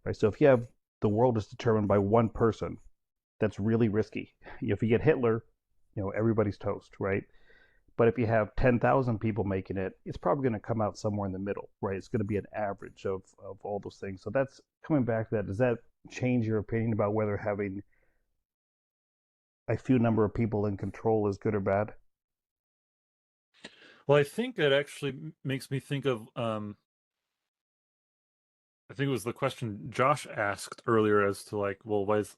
right? So if you have the world is determined by one person, that's really risky. If you get Hitler, everybody's toast, right? But if you have 10,000 people making it, it's probably going to come out somewhere in the middle, right? It's going to be an average of all those things. So that's coming back to that. Does that change your opinion about whether having a few number of people in control is good or bad? Well, I think it actually makes me think of I think it was the question Josh asked earlier as to like, well, why is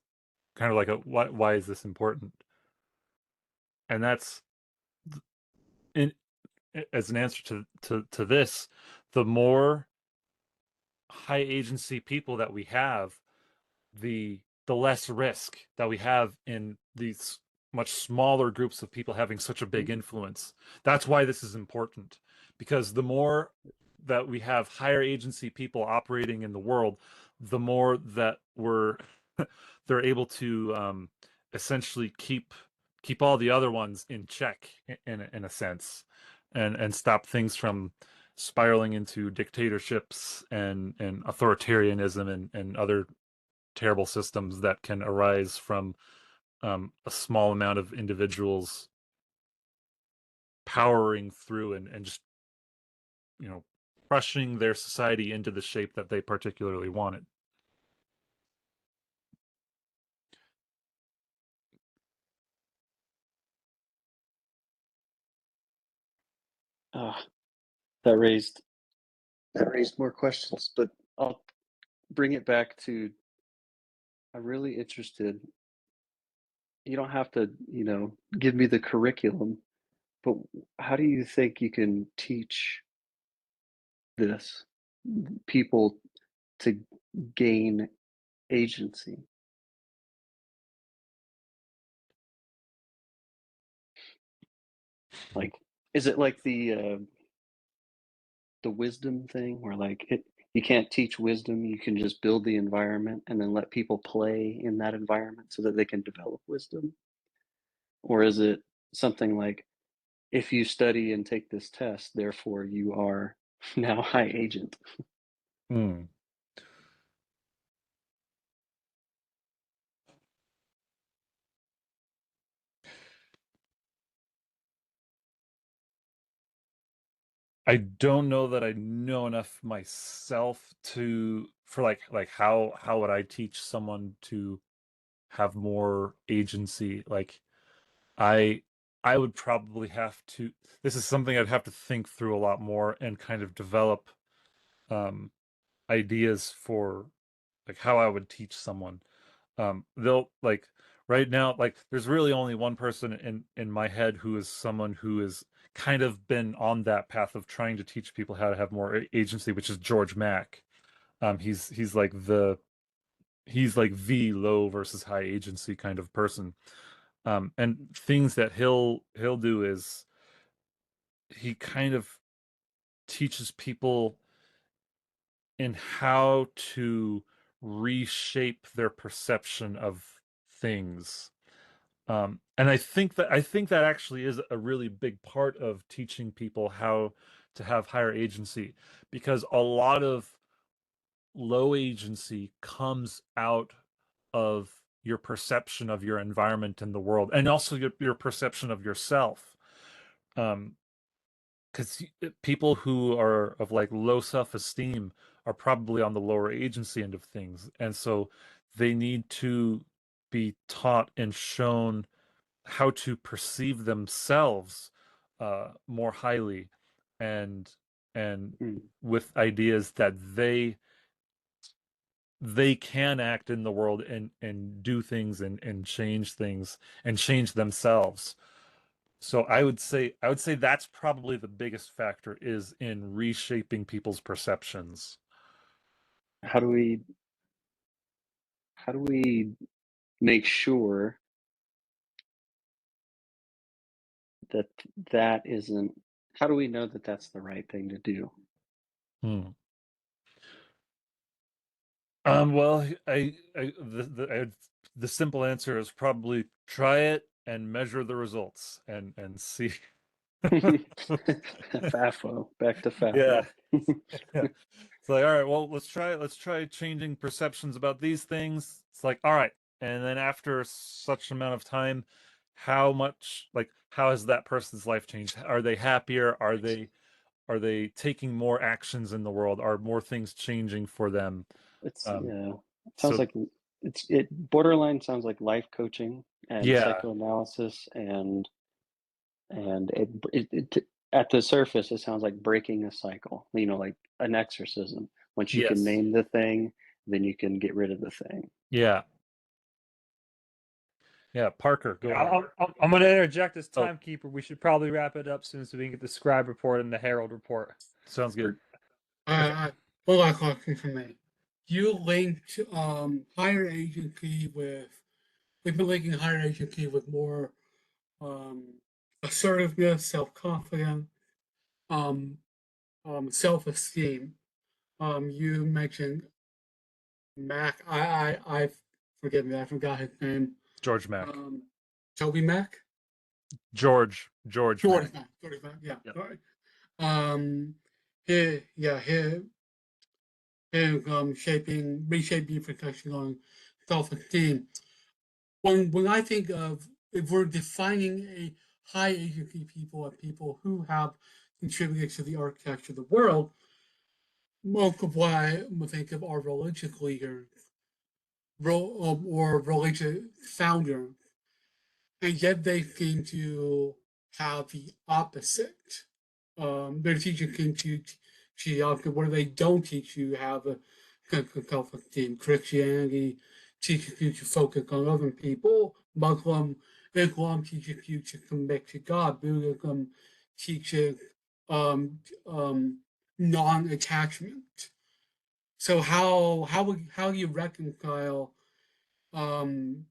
kind of like a why is this important? And that's in as an answer to this, the more high agency people that we have, the less risk that we have in these much smaller groups of people having such a big influence. That's why this is important, because the more that we have higher agency people operating in the world, the more that they're able to essentially keep all the other ones in check in a sense, and stop things from spiraling into dictatorships and authoritarianism and other terrible systems that can arise from a small amount of individuals powering through and just, you know, crushing their society into the shape that they particularly wanted. That raised more questions, but I'll bring it back to, I'm really interested. You don't have to, give me the curriculum, but how do you think you can teach this people to gain agency? Like, is it like the wisdom thing where like you can't teach wisdom, you can just build the environment and then let people play in that environment so that they can develop wisdom? Or is it something like, if you study and take this test, therefore you are now high agent? Hmm. I don't know that I know enough myself for like how would I teach someone to have more agency? Like I I would probably have to, this is something I'd have to think through a lot more and kind of develop um ideas for like how I would teach someone. They'll like right now, like there's really only one person in my head who is someone who has kind of been on that path of trying to teach people how to have more agency, which is George Mack. He's like the low versus high agency kind of person. And things that he'll do is he kind of teaches people in how to reshape their perception of things. And I think that actually is a really big part of teaching people how to have higher agency, because a lot of low agency comes out of your perception of your environment and the world, and also your perception of yourself. Because people who are of like low self-esteem are probably on the lower agency end of things, and so they need to be taught and shown how to perceive themselves more highly, and Mm. with ideas that they can act in the world and do things and change things and change themselves. So I would say that's probably the biggest factor, is in reshaping people's perceptions. How do we make sure that that isn't, how do we know that that's the right thing to do? Hmm. Well, the simple answer is probably try it and measure the results and see. FAFO, back to Yeah. FAFO. Yeah. It's like, all right, well, let's try changing perceptions about these things. It's like, all right, and then after such amount of time, how much, like, how has that person's life changed? Are they happier? Are they taking more actions in the world? Are more things changing for them? It's Um, yeah. It sounds so like it borderline sounds like life coaching and yeah, psychoanalysis and at the surface it sounds like breaking a cycle, you know, like an exorcism. Once you can yes, name the thing, then you can get rid of the thing. yeah, yeah. Parker, go ahead. I'm going to interject as Oh, timekeeper. We should probably wrap it up soon so we can get the Scribe report and the Herald report. sounds good. One last question for me. You linked higher agency with we've been linking higher agency with more um, assertiveness, self-confidence, um, self-esteem. You mentioned Mac. I forgive me. I forgot his name. George Mack. Toby Mac. George Mack. Mac. George Mac. Yeah. Yep. Sorry. His reshaping protection on self-esteem. When I think of if we're defining a high agency people as people who have contributed to the architecture of the world, most of what I would think of are religious leaders or religious founders, and yet they seem to have the opposite. Their teaching seem to the opposite, where they don't teach you how to self-esteem. Christianity teaches you to focus on other people. Islam teaches you to commit to God. Buddhism teaches um, um, non-attachment. So how do you reconcile um,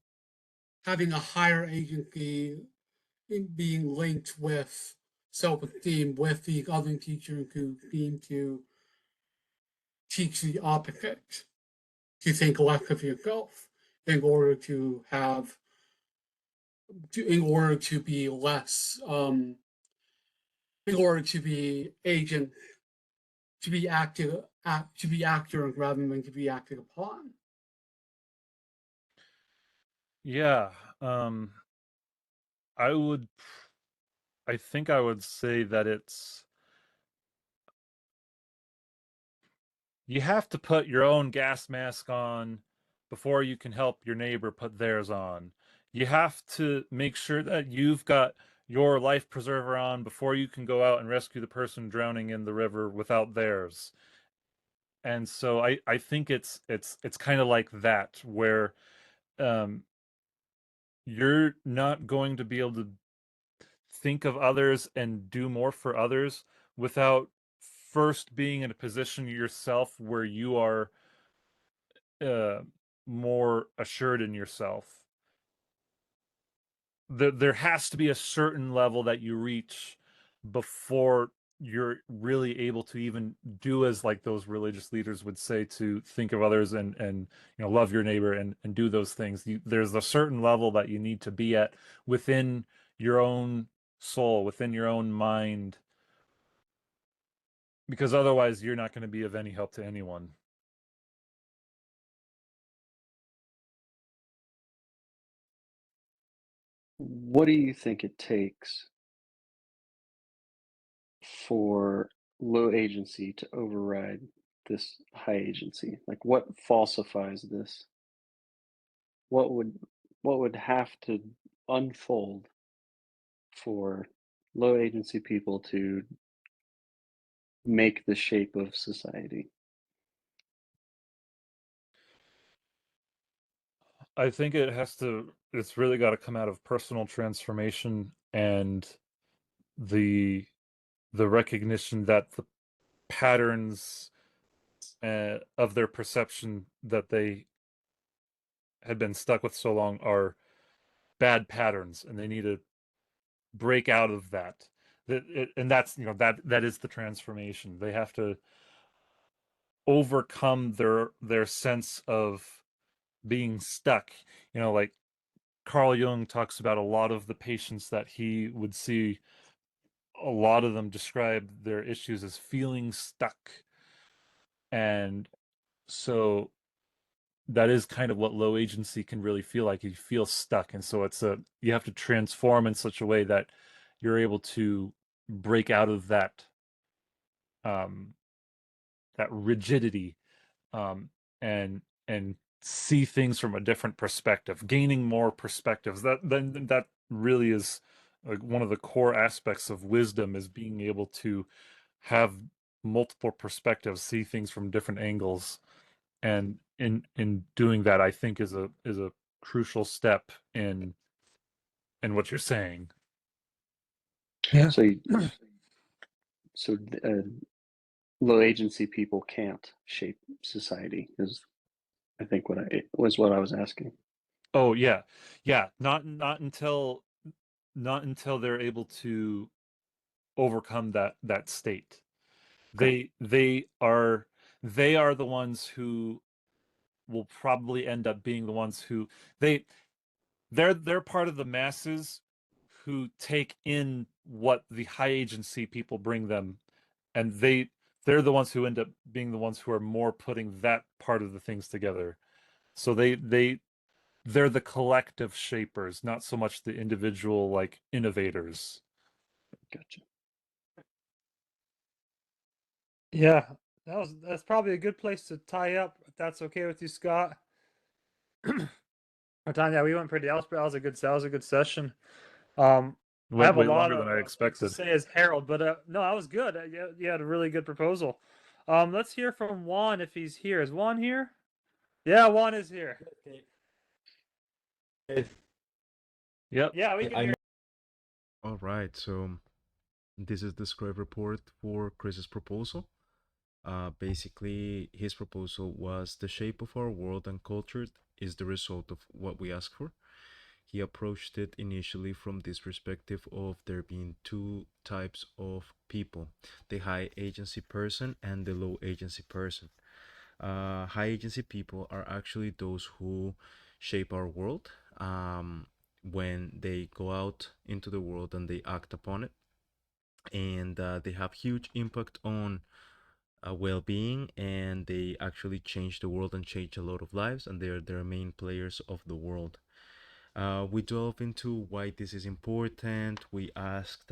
having a higher agency being linked with self-esteem with the other teachers who seem to teach the opposite, to think less of yourself in order to have in order to be less in order to be agent to be active to be accurate rather than to be acted upon. Yeah. Um, I would. I think I would say that you have to put your own gas mask on before you can help your neighbor put theirs on. You have to make sure that you've got your life preserver on before you can go out and rescue the person drowning in the river without theirs. And so I think it's kind of like that where um you're not going to be able to think of others and do more for others without first being in a position yourself where you are uh, more assured in yourself. There has to be a certain level that you reach before you're really able to even do as like those religious leaders would say, to think of others and love your neighbor and do those things. There's a certain level that you need to be at within your own soul, within your own mind, because otherwise you're not going to be of any help to anyone. What do you think it takes for low agency to override this high agency? Like what falsifies this? What would what would have to unfold for low agency people to make the shape of society? I think it's really got to come out of personal transformation and the the recognition that the patterns of their perception that they had been stuck with so long are bad patterns, and they need to break out of that. And that's that is the transformation. They have to overcome their sense of being stuck. Like Carl Jung talks about, a lot of the patients that he would see, a lot of them describe their issues as feeling stuck. And so that is kind of what low agency can really feel like. You feel stuck, and so you have to transform in such a way that you're able to break out of that that rigidity, and see things from a different perspective, gaining more perspectives. That really is like one of the core aspects of wisdom, is being able to have multiple perspectives, see things from different angles, and in doing that, I think is a crucial step in what you're saying. Yeah. So low agency people can't shape society, is I think what I was asking. Oh yeah, not until they're able to overcome that state. They are the ones who will probably end up being the ones who they're part of the masses who take in what the high agency people bring them, and they're the ones who end up being the ones who are more putting that part of the things together. So they're the collective shapers, not so much the individual like innovators. Gotcha. Yeah, that's probably a good place to tie up, if that's okay with you, Scott. Our time, yeah, we went pretty. That was a good session. I Way, have a way lot longer of than I to expected. say as Herald, but no, that was good. You had a really good proposal. Let's hear from Juan if he's here. Is Juan here? Yeah, Juan is here. Yep. Yeah, we can hear. All right, so this is the Scribe report for Chris's proposal. Basically, his proposal was the shape of our world and culture is the result of what we ask for. He approached it initially from this perspective of there being two types of people, the high agency person and the low agency person. High agency people are actually those who shape our world when they go out into the world and they act upon it. And they have huge impact on well-being, and they actually change the world and change a lot of lives, and they're main players of the world. We delve into why this is important. We asked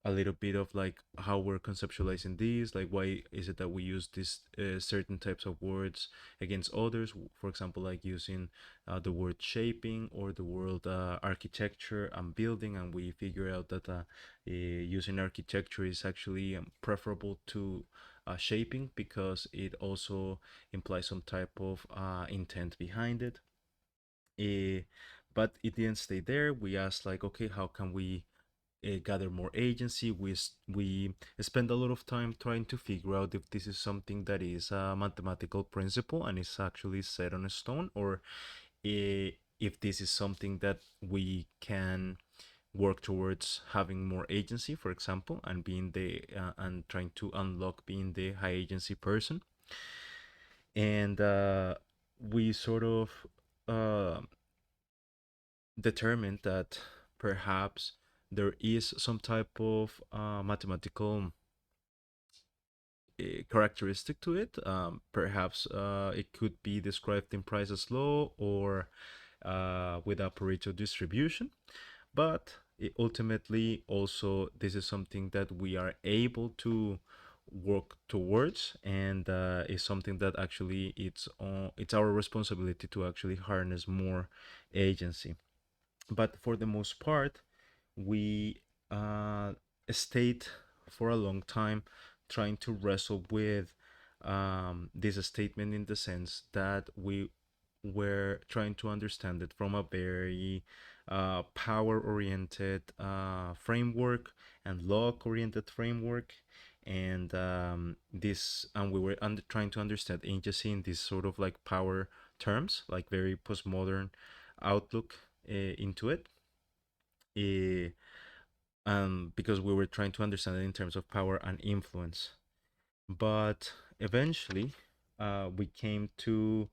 a little bit of like how we're conceptualizing these, like why is it that we use these certain types of words against others, for example, like using the word shaping or the word architecture and building, and we figure out that using architecture is actually preferable to shaping because it also implies some type of intent behind it. But it didn't stay there. We asked like, okay, how can we gather more agency? We spend a lot of time trying to figure out if this is something that is a mathematical principle and is actually set on a stone, or if this is something that we can work towards having more agency, for example, and being the and trying to unlock being the high agency person. And we sort of determined that perhaps there is some type of mathematical characteristic to it. Perhaps it could be described in Price's law or with a Pareto distribution, but ultimately also this is something that we are able to work towards, and is something that actually it's our responsibility to actually harness more agency. But for the most part, we stayed for a long time trying to wrestle with this statement, in the sense that we were trying to understand it from a very power-oriented framework and log-oriented framework, and we were trying to understand agency in this sort of like power terms, like very postmodern outlook into it. Because we were trying to understand it in terms of power and influence. But eventually, we came to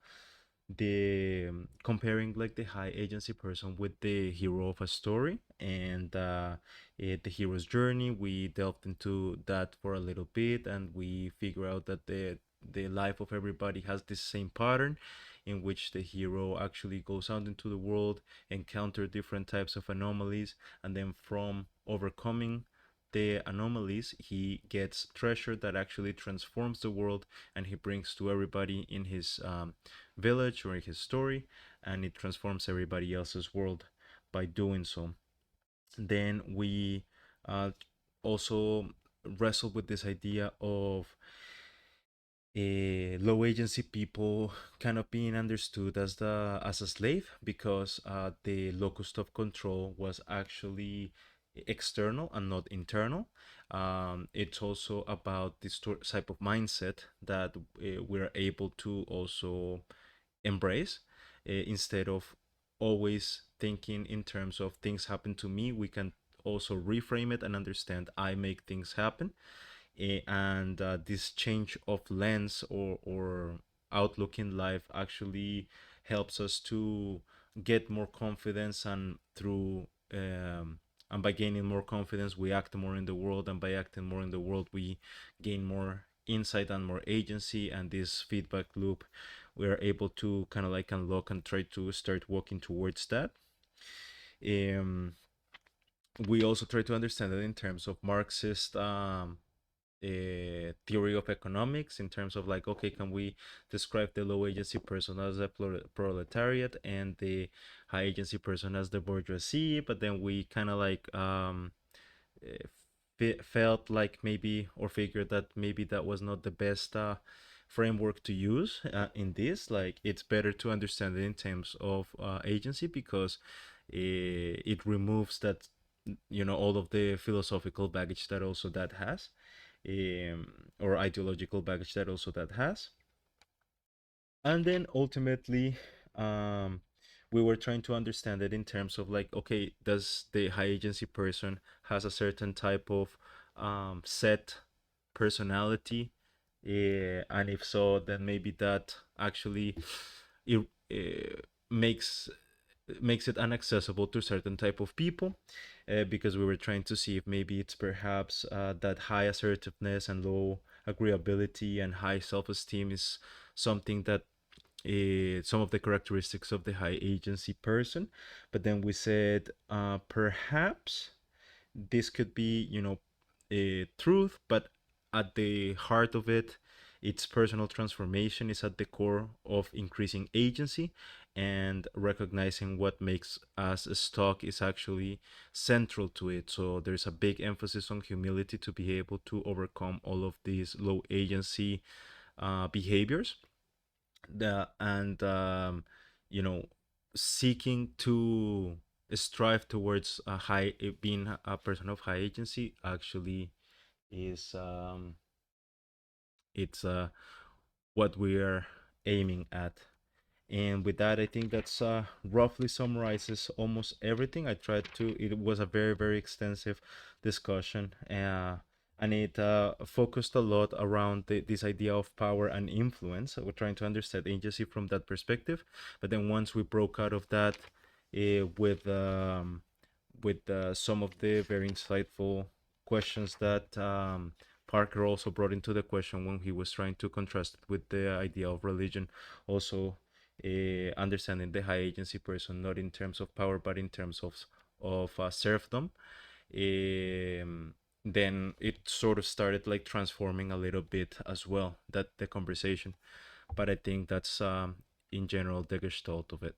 the comparing like the high agency person with the hero of a story, and the hero's journey. We delved into that for a little bit, and we figure out that the life of everybody has this same pattern, in which the hero actually goes out into the world, encounter different types of anomalies, and then from overcoming the anomalies, he gets treasure that actually transforms the world, and he brings to everybody in his village or in his story, and it transforms everybody else's world by doing so. Then we also wrestle with this idea of low agency people kind of being understood as a slave, because the locus of control was actually external and not internal. It's also about this type of mindset that we're able to also embrace, instead of always thinking in terms of things happen to me. We can also reframe it and understand I make things happen. And this change of lens or outlook in life actually helps us to get more confidence, and through and by gaining more confidence we act more in the world, and by acting more in the world we gain more insight and more agency, and this feedback loop we're able to kind of like unlock and try to start walking towards that. We also try to understand it in terms of Marxist theory of economics, in terms of like, okay, can we describe the low agency person as a proletariat and the high agency person as the bourgeoisie? But then we kind of like felt like maybe, or figured that maybe that was not the best framework to use in this. Like, it's better to understand it in terms of agency, because it removes that, all of the philosophical baggage that also that has, or ideological baggage that also that has. And then ultimately, we were trying to understand it in terms of like, okay, does the high agency person has a certain type of set personality? And if so, then maybe that actually it, makes it inaccessible to certain type of people, because we were trying to see if maybe it's perhaps that high assertiveness and low agreeability and high self-esteem is something that some of the characteristics of the high agency person. But then we said perhaps this could be, a truth, but at the heart of it, its personal transformation is at the core of increasing agency, and recognizing what makes us stuck is actually central to it. So there's a big emphasis on humility to be able to overcome all of these low agency behaviors. And you know seeking to strive towards being a person of high agency actually is it's what we are aiming at. And with that, I think that's roughly summarizes almost everything. It was a very, very extensive discussion, and it focused a lot around this idea of power and influence. We're trying to understand agency from that perspective. But then once we broke out of that with some of the very insightful questions that Parker also brought into the question when he was trying to contrast it with the idea of religion, also understanding the high agency person not in terms of power but in terms of serfdom. Then it sort of started like transforming a little bit as well, that the conversation. But I think that's in general the gestalt of it.